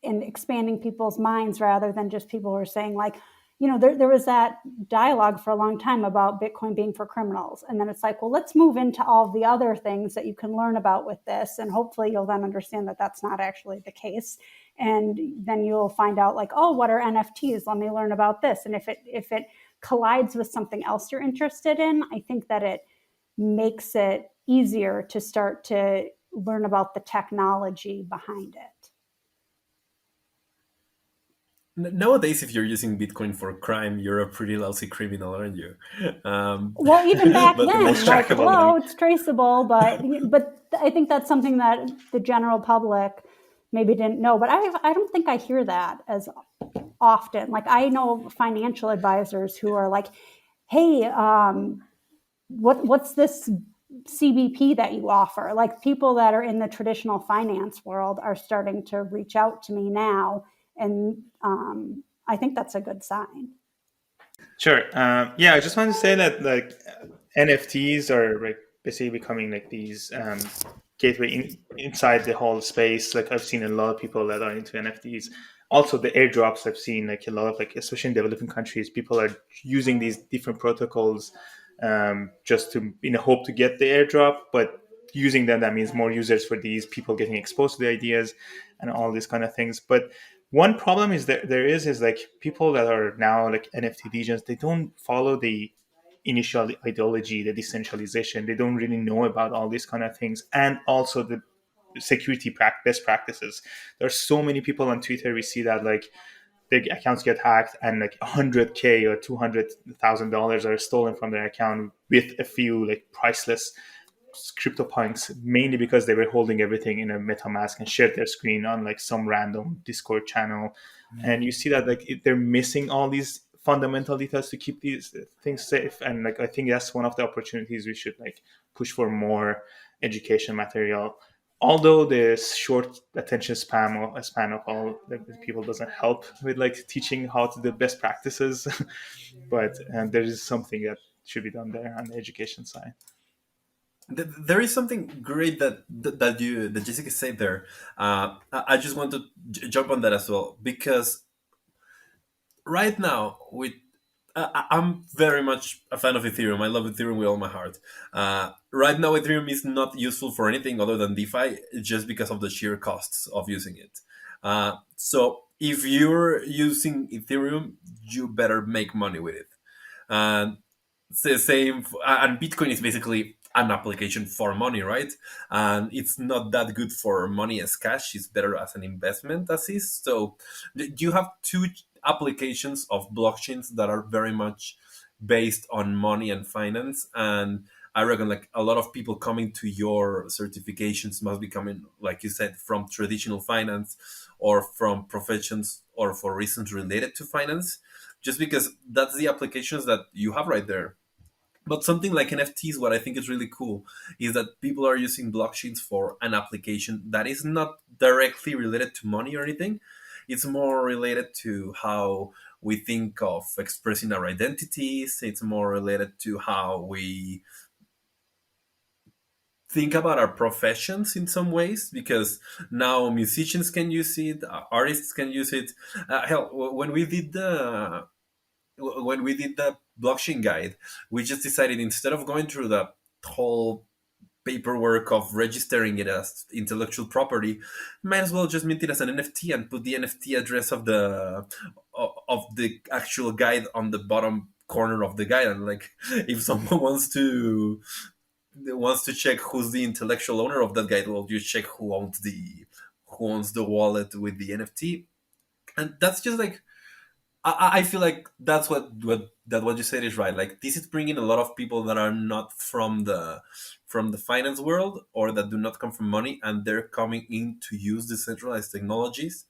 and expanding people's minds rather than just people who are saying like, there was that dialogue for a long time about Bitcoin being for criminals. And then it's like, well, let's move into all the other things that you can learn about with this. And hopefully you'll then understand that that's not actually the case. And then you'll find out like, oh, what are NFTs? Let me learn about this. And if it collides with something else you're interested in, I think that it makes it easier to start to learn about the technology behind it. Nowadays, if you're using Bitcoin for crime, you're a pretty lousy criminal, aren't you? Um, Well, even back The but then, most like, trackable money. hello, it's traceable, but I think that's something that the general public maybe didn't know. But I don't think I hear that as often. Like, I know financial advisors who are like, hey, what's this CBP that you offer? Like, people that are in the traditional finance world are starting to reach out to me now, and I think that's a good sign. Sure. Yeah, I just wanted to say that like NFTs are like basically becoming like these gateway inside the whole space. Like I've seen a lot of people that are into NFTs. Also, the airdrops I've seen like a lot of like especially in developing countries, people are using these different protocols just to in a hope to get the airdrop, but using them that means more users for these people getting exposed to the ideas and all these kind of things. But one problem is that there is like people that are now like NFT legions, they don't follow the initial ideology, the decentralization. They don't really know about all these kind of things, and also the security best practices. There's so many people on Twitter we see that like their accounts get hacked and like 100K or $200,000 are stolen from their account with a few like priceless CryptoPunks, mainly because they were holding everything in a MetaMask and shared their screen on like some random Discord channel. And you see that like they're missing all these fundamental details to keep these things safe. And like I think that's one of the opportunities we should like push for more education material. Although the short attention span of all the people doesn't help with like teaching how to do best practices, but there is something that should be done there on the education side. there is something great that Jessica said there. I just want to jump on that as well because right now with I'm very much a fan of Ethereum. I love Ethereum with all my heart. Right now, Ethereum is not useful for anything other than DeFi, just because of the sheer costs of using it. So, if you're using Ethereum, you better make money with it. And same, and Bitcoin is basically an application for money, right? And it's not that good for money as cash. It's better as an investment as is. So you have two applications of blockchains that are very much based on money and finance. And I reckon like a lot of people coming to your certifications must be coming, like you said, from traditional finance or from professions or for reasons related to finance, just because that's the applications that you have right there. But something like NFTs, what I think is really cool is that people are using blockchains for an application that is not directly related to money or anything. It's more related to how we think of expressing our identities. It's more related to how we think about our professions in some ways, because now musicians can use it, artists can use it. Hell, when we did the blockchain guide, we just decided instead of going through the whole paperwork of registering it as intellectual property, might as well just mint it as an NFT and put the NFT address of the actual guide on the bottom corner of the guide. And like, if someone wants to check who's the intellectual owner of that guide, well, you check who owns the wallet with the NFT, and that's just like I feel like that's what you said is right. Like this is bringing a lot of people that are not from the finance world or that do not come from money, and they're coming in to use decentralized technologies,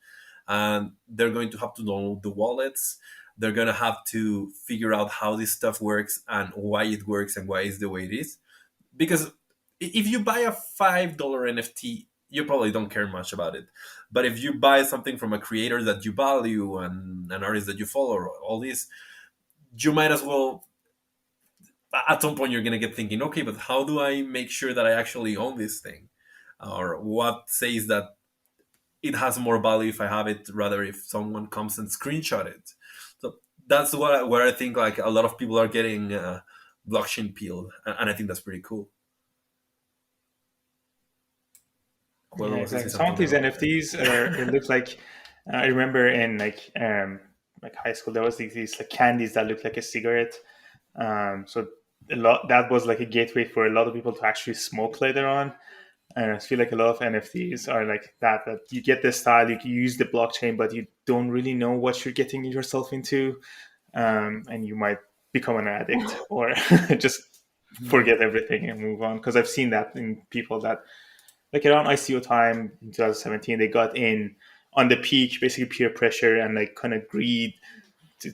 and they're going to have to know the wallets. They're going to have to figure out how this stuff works and why it works and why it's the way it is. Because if you buy a $5 NFT, you probably don't care much about it. But if you buy something from a creator that you value and an artist that you follow, all this, you might as well. At some point, you're gonna get thinking, okay, but how do I make sure that I actually own this thing, or what says that it has more value if I have it rather if someone comes and screenshot it. So that's where I think like a lot of people are getting blockchain peeled, and I think that's pretty cool. Yeah, Whoever wants to say exactly. Some of something these now. NFTs are. It looks like I remember in like high school there was these like candies that looked like a cigarette. So a lot that was like a gateway for a lot of people to actually smoke later on. And I feel like a lot of NFTs are like that. That you get the style, you can use the blockchain, but you don't really know what you're getting yourself into, and you might become an addict or just forget everything and move on. Because I've seen that in people that, like around ICO time in 2017, they got in on the peak, basically peer pressure and like kind of greed.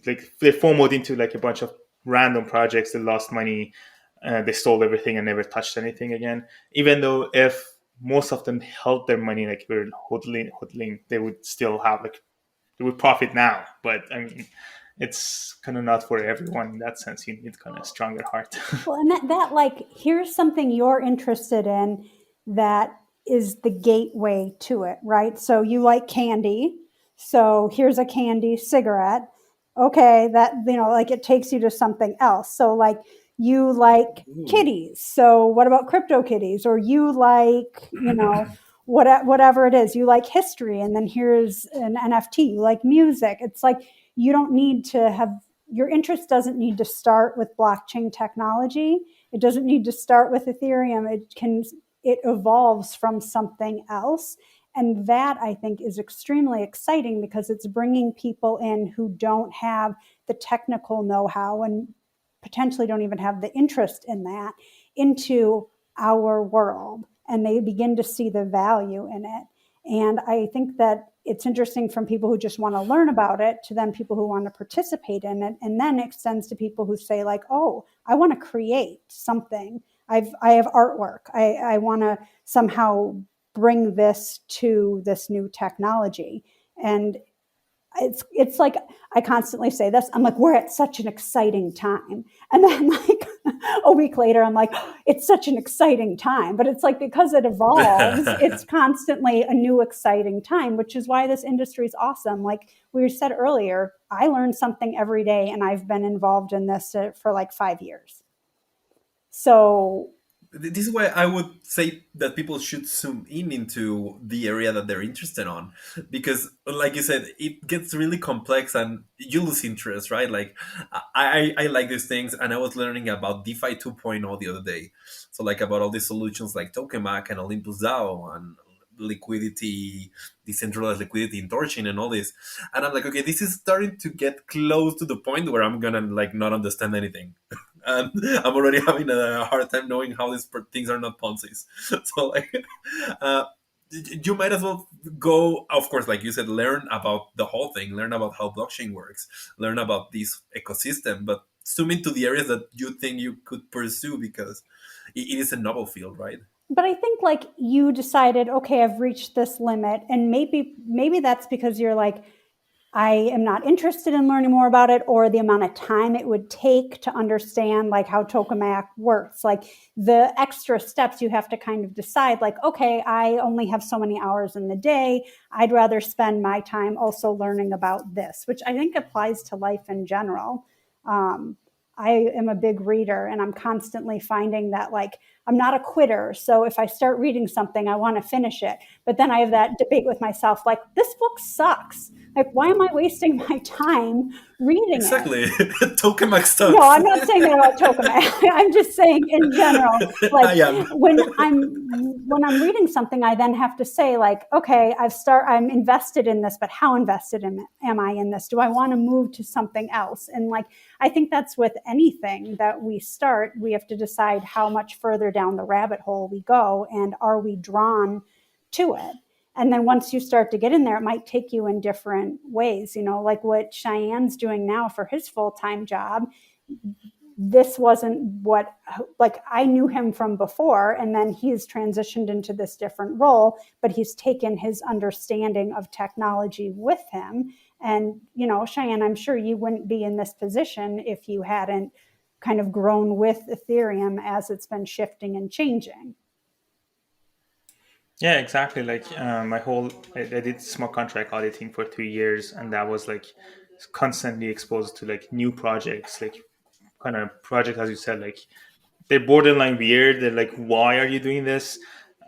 Like they FOMOed into like a bunch of random projects. They lost money, they stole everything and never touched anything again. Even though if most of them held their money, like we're hodling, they would still have like, they would profit now. But I mean, it's kind of not for everyone in that sense. You need kind of stronger heart. Well, and that like, here's something you're interested in that is the gateway to it, right? So you like candy. So here's a candy cigarette. Okay, that, like it takes you to something else. So like you like Ooh. kitties. So what about crypto kitties? Or you like, whatever it is, you like history. And then here's an NFT. You like music. It's like you don't need to have, your interest doesn't need to start with blockchain technology. It doesn't need to start with Ethereum. It evolves from something else. And that, I think, is extremely exciting because it's bringing people in who don't have the technical know-how and potentially don't even have the interest in that into our world. And they begin to see the value in it. And I think that it's interesting from people who just want to learn about it to then people who want to participate in it, and then extends to people who say like, oh, I want to create something. I have artwork. I want to somehow bring this to this new technology. And it's like, I constantly say this, I'm like, we're at such an exciting time. And then like a week later, I'm like, oh, it's such an exciting time. But it's like, because it evolves, it's constantly a new exciting time, which is why this industry is awesome. Like we said earlier, I learn something every day, and I've been involved in this for like 5 years. So This is why I would say that people should zoom in into the area that they're interested on, because like you said, it gets really complex and you lose interest, right? Like I like these things, and I was learning about DeFi 2.0 the other day. So like about all these solutions like tokamak and Olympus DAO and liquidity, decentralized liquidity in Torchain and all this. And I'm like, okay, this is starting to get close to the point where I'm gonna like not understand anything. And I'm already having a hard time knowing how these things are not Ponzi's. So like, uh, you might as well go, of course, like you said, learn about the whole thing, learn about how blockchain works, learn about this ecosystem, but zoom into the areas that you think you could pursue because it is a novel field, right? but I think like you decided, okay, I've reached this limit, and maybe that's because you're like, I am not interested in learning more about it, or the amount of time it would take to understand like how tokamak works, like the extra steps you have to kind of decide, like, okay, I only have so many hours in the day. I'd rather spend my time also learning about this, which I think applies to life in general. Um, I am a big reader, and I'm constantly finding that like I'm not a quitter. So if I start reading something, I want to finish it. But then I have that debate with myself, like, this book sucks. Like, why am I wasting my time reading it? Exactly. Tokamak No, sucks. I'm not saying that about tokamak. I'm just saying in general, like I am. when I'm reading something, I then have to say like, okay, I'm invested in this, but how invested am I in this? Do I want to move to something else? And like, I think that's with anything that we start, we have to decide how much further down the rabbit hole we go, and are we drawn to it? And then once you start to get in there, it might take you in different ways, like what Cheyenne's doing now for his full-time job. This wasn't what, like, I knew him from before, and then he's transitioned into this different role, but he's taken his understanding of technology with him. And, Cheyenne, I'm sure you wouldn't be in this position if you hadn't kind of grown with Ethereum as it's been shifting and changing. Yeah, exactly. Like I did smart contract auditing for 3 years, and that was like constantly exposed to like new projects, like kind of project, as you said, like they're borderline weird. They're like, why are you doing this?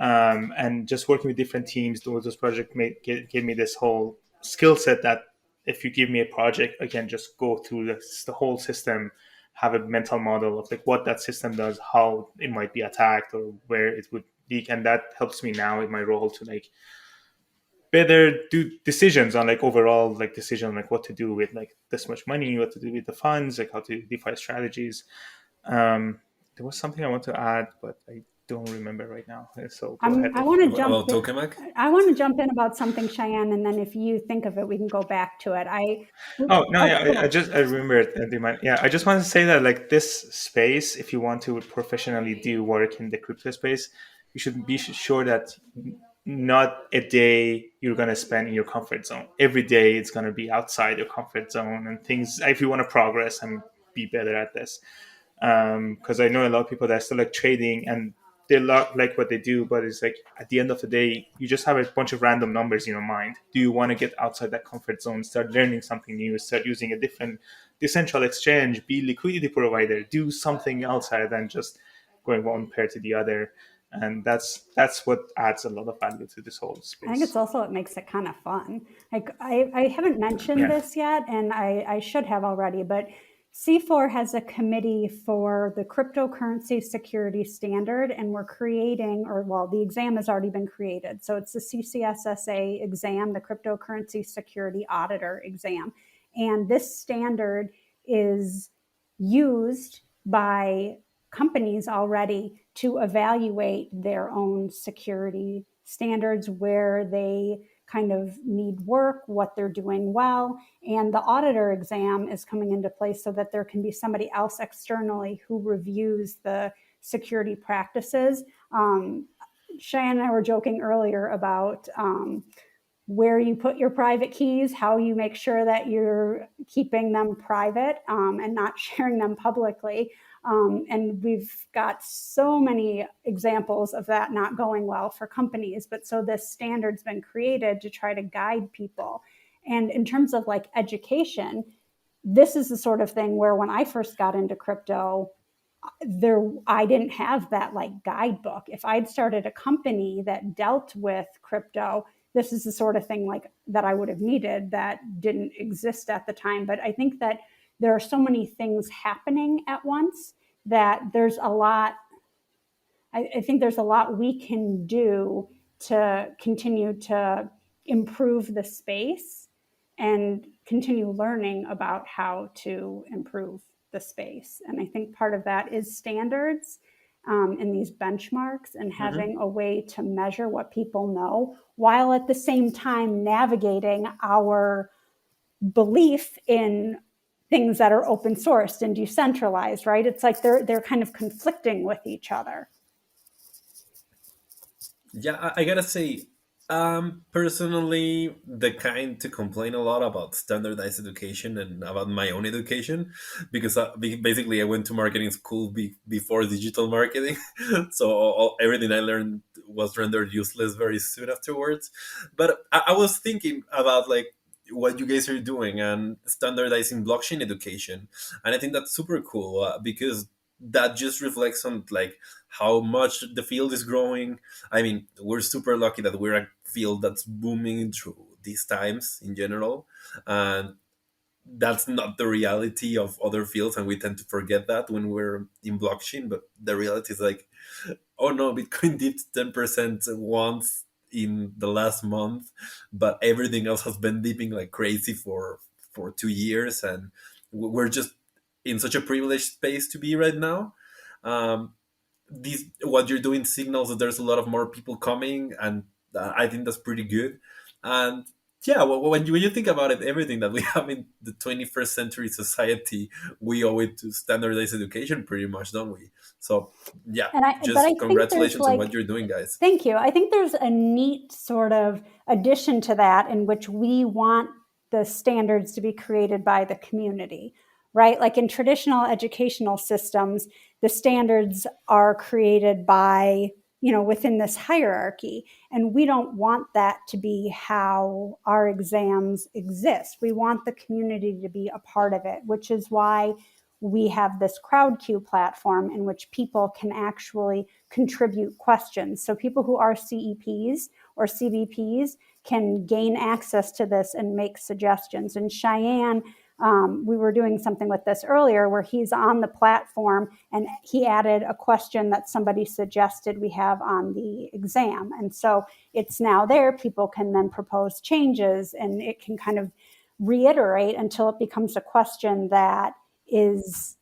And just working with different teams, those projects gave me this whole skill set that if you give me a project, I can just go through the whole system, have a mental model of like what that system does, how it might be attacked, or where it would leak, and that helps me now in my role to like better do decisions on like overall like decision like what to do with like this much money, what to do with the funds, like how to DeFi strategies. There was something I want to add, but I don't remember right now. So go ahead. I want to jump About in. tokamak? I want to jump in about something, Cheyenne, and then if you think of it, we can go back to it. Oh no, yeah, I Cool. just I remembered. Yeah, I just want to say that like this space, if you want to professionally do work in the crypto space, you should be sure that not a day you're gonna spend in your comfort zone. Every day it's gonna be outside your comfort zone and things. If you want to progress and be better at this, because I know a lot of people that still like trading and they like what they do, but it's like at the end of the day, you just have a bunch of random numbers in your mind. Do you want to get outside that comfort zone, start learning something new, start using a different decentral exchange, be liquidity provider, do something outside than just going one pair to the other? And that's what adds a lot of value to this whole I think it's space. also what makes it kind of fun. Like I haven't mentioned Yeah. this yet, and I should have already, but C4 has a committee for the cryptocurrency security standard, and we're creating, or well, the exam has already been created. So it's the CCSSA exam, the cryptocurrency security auditor exam. And this standard is used by companies already to evaluate their own security standards, where they kind of need work, what they're doing well. And the auditor exam is coming into place so that there can be somebody else externally who reviews the security practices. Cheyenne and I were joking earlier about where you put your private keys, how you make sure that you're keeping them private and not sharing them publicly. And we've got so many examples of that not going well for companies. But so this standard's been created to try to guide people. And in terms of like education, this is the sort of thing where when I first got into crypto, I didn't have that like guidebook. If I'd started a company that dealt with crypto, this is the sort of thing like that I would have needed that didn't exist at the time. But I think that there are so many things happening at once that there's a lot. I think there's a lot we can do to continue to improve the space and continue learning about how to improve the space. And I think part of that is standards and these benchmarks and Mm-hmm. having a way to measure what people know while at the same time navigating our belief in things that are open sourced and decentralized, right? It's like they're kind of conflicting with each other. Yeah, I gotta say, personally the kind to complain a lot about standardized education and about my own education, because basically I went to marketing school before digital marketing, so everything I learned was rendered useless very soon afterwards. But I was thinking about like what you guys are doing and standardizing blockchain education, and I think that's super cool because that just reflects on like how much the field is growing. I mean, we're super lucky that we're a field that's booming through these times in general. And that's not the reality of other fields. And we tend to forget that when we're in blockchain. But the reality is like, oh no, Bitcoin dipped 10% once in the last month, but everything else has been dipping like crazy for 2 years. And we're just in such a privileged space to be right now. Um, these what you're doing signals that there's a lot of more people coming, and I think that's pretty good. And yeah, when you think about it, everything that we have in the 21st century society, we owe it to standardized education pretty much, don't we? So yeah, But I just think there's congratulations on what like, you're doing, guys. thank you. I think there's a neat sort of addition to that in which we want the standards to be created by the community, right? Like in traditional educational systems, the standards are created by, within this hierarchy. And we don't want that to be how our exams exist. We want the community to be a part of it, which is why we have this CrowdQ platform in which people can actually contribute questions. So people who are CEPs or CVPs can gain access to this and make suggestions. And Cheyenne We were doing something with this earlier where he's on the platform and he added a question that somebody suggested we have on the exam. And so it's now there. People can then propose changes and it can kind of reiterate until it becomes a question that is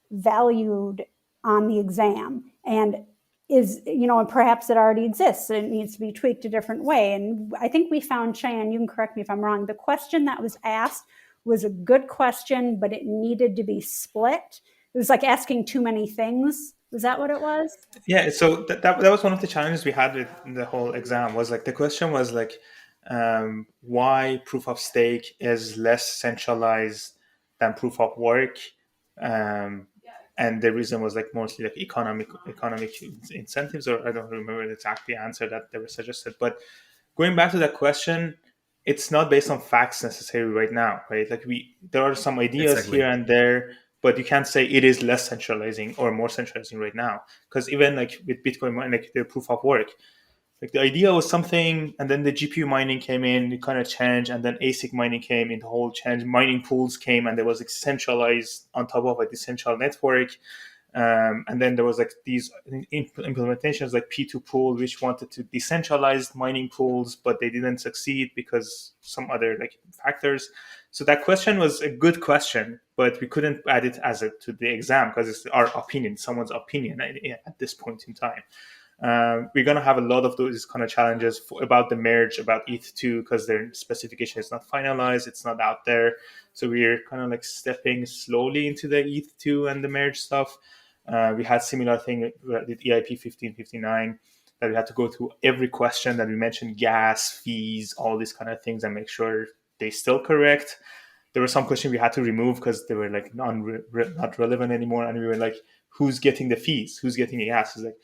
valued on the exam and is, and perhaps it already exists and it needs to be tweaked a different way. And I think we found, Cheyenne, you can correct me if I'm wrong, the question that was asked was a good question, but it needed to be split. It was like asking too many things. Was that what it was? Yeah, so that was one of the challenges we had with the whole exam. Was like the question was like, why proof of stake is less centralized than proof of work, and the reason was like mostly like economic incentives, or I don't remember the exact answer that they were suggested. But going back to that question, it's not based on facts necessarily right now, right? Like there are some ideas Exactly. here and there, but you can't say it is less centralizing or more centralizing right now. Because even like with Bitcoin, like the proof of work, like the idea was something, and then the GPU mining came in, it kind of changed, and then ASIC mining came in, the whole change. Mining pools came, and there was like centralized on top of a decentralized network. And then there was like these implementations like P2 pool, which wanted to decentralize mining pools, but they didn't succeed because some other like factors. So that question was a good question, but we couldn't add it to the exam because it's our opinion, someone's opinion at this point in time. We're going to have a lot of those kind of challenges about the merge, about ETH2, because their specification is not finalized, it's not out there. So we're kind of like stepping slowly into the ETH2 and the merge stuff. We had similar thing with EIP 1559 that we had to go through every question that we mentioned, gas, fees, all these kind of things, and make sure they still correct. There were some questions we had to remove because they were like not relevant anymore, and we were like, who's getting the fees? Who's getting the gas? It's like,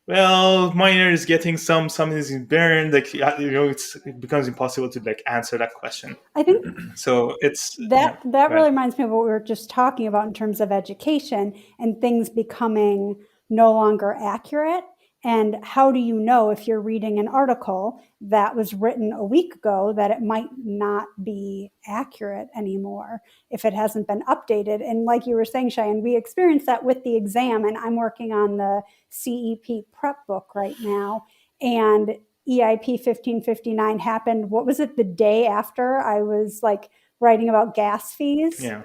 well, miner is getting some is burned. Like, it becomes impossible to like answer that question. I think So it's that right. really reminds me of what we were just talking about in terms of education and things becoming no longer accurate. And how do you know if you're reading an article that was written a week ago that it might not be accurate anymore if it hasn't been updated? And like you were saying, Cheyenne, we experienced that with the exam, and I'm working on the CEP prep book right now. And EIP 1559 happened, what was it, the day after I was like writing about gas fees? Yeah.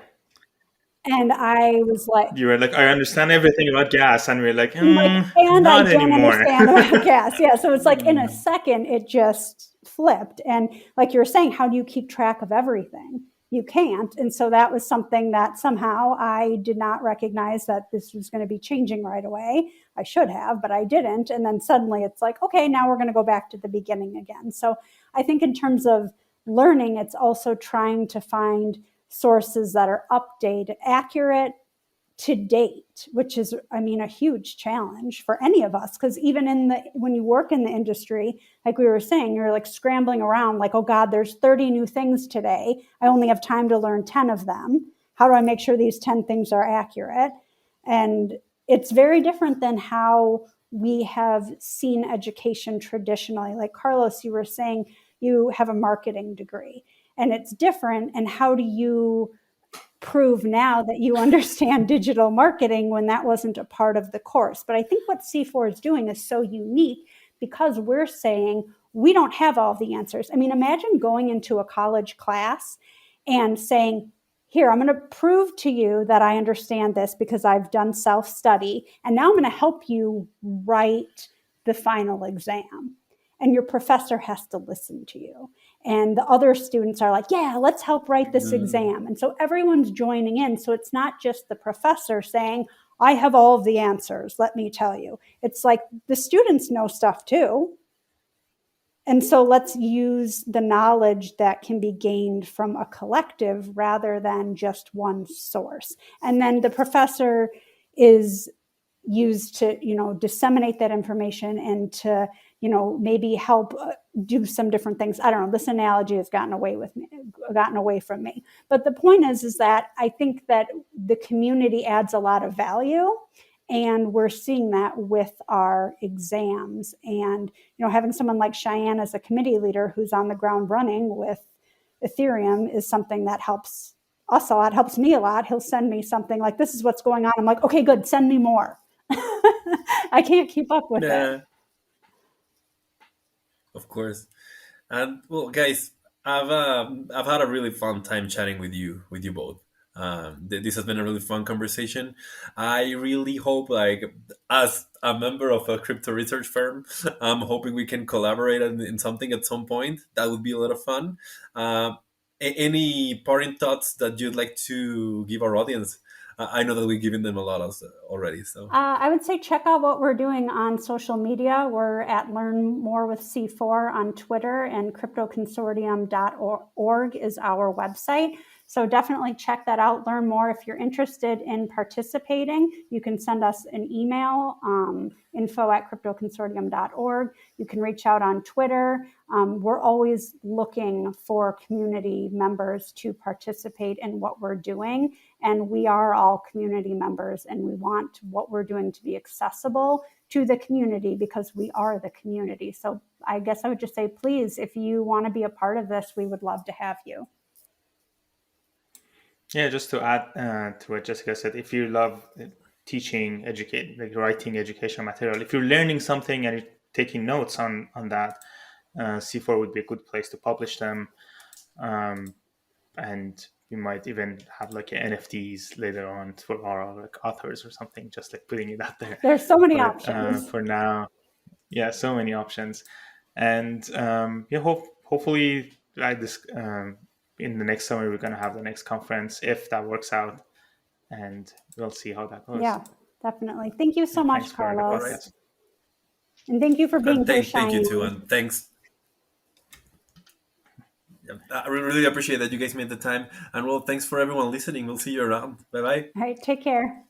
And I was like, You were like, I understand everything about gas, and we are like, and I not don't anymore. understand about gas. Yeah, so it's like in a second it just flipped. And like you were saying, how do you keep track of everything? You can't. And so that was something that somehow I did not recognize that this was going to be changing right away. I should have, but I didn't. And then suddenly it's like, okay, now we're going to go back to the beginning again. So I think in terms of learning, it's also trying to find sources that are updated, accurate, to date, which is, I mean, a huge challenge for any of us. Because even when you work in the industry, like we were saying, you're like scrambling around like, oh God, there's 30 new things today. I only have time to learn 10 of them. How do I make sure these 10 things are accurate? And it's very different than how we have seen education traditionally. Like Carlos, you were saying you have a marketing degree, and it's different. And how do you prove now that you understand digital marketing when that wasn't a part of the course? But I think what C4 is doing is so unique because we're saying we don't have all the answers. I mean, imagine going into a college class and saying, here, I'm going to prove to you that I understand this because I've done self-study, and now I'm going to help you write the final exam. And your professor has to listen to you. And the other students are like, yeah, let's help write this exam. And so everyone's joining in. So it's not just the professor saying, I have all of the answers, let me tell you. It's like the students know stuff too. And so let's use the knowledge that can be gained from a collective rather than just one source. And then the professor is used to, disseminate that information and to, maybe help do some different things. I don't know. This analogy has gotten away from me. But the point is that I think that the community adds a lot of value. And we're seeing that with our exams. And, having someone like Cheyenne as a committee leader who's on the ground running with Ethereum is something that helps us a lot, helps me a lot. He'll send me something like, this is what's going on. I'm like, okay, good, send me more. I can't keep up with it. Yeah, of course. And well, guys, I've had a really fun time chatting with you both. This has been a really fun conversation. I really hope, like, as a member of a crypto research firm, I'm hoping we can collaborate in something at some point. That would be a lot of fun. Uh, any parting thoughts that you'd like to give our audience? I know that we've given them a lot already. So I would say check out what we're doing on social media. We're at Learn More with C4 on Twitter, and cryptoconsortium.org is our website. So definitely check that out, learn more. If you're interested in participating, you can send us an email, info@cryptoconsortium.org. You can reach out on Twitter. We're always looking for community members to participate in what we're doing. And we are all community members, and we want what we're doing to be accessible to the community because we are the community. So I guess I would just say, please, if you want to be a part of this, we would love to have you. Yeah, just to add to what Jessica said, if you love teaching, like writing educational material, if you're learning something and you're taking notes on that, C4 would be a good place to publish them. And we might even have like NFTs later on for our like authors or something, just like putting it out there. There's so many But options. for now, yeah, so many options. And yeah, hopefully like this in the next summer we're going to have the next conference if that works out, and we'll see how that goes. Yeah, definitely. Thank you so much, Thanks for the Carlos. podcast. And thank you for being and here, thank you too, Shayan. and thanks. I really appreciate that you guys made the time. And well, thanks for everyone listening. We'll see you around. Bye bye. All right, take care.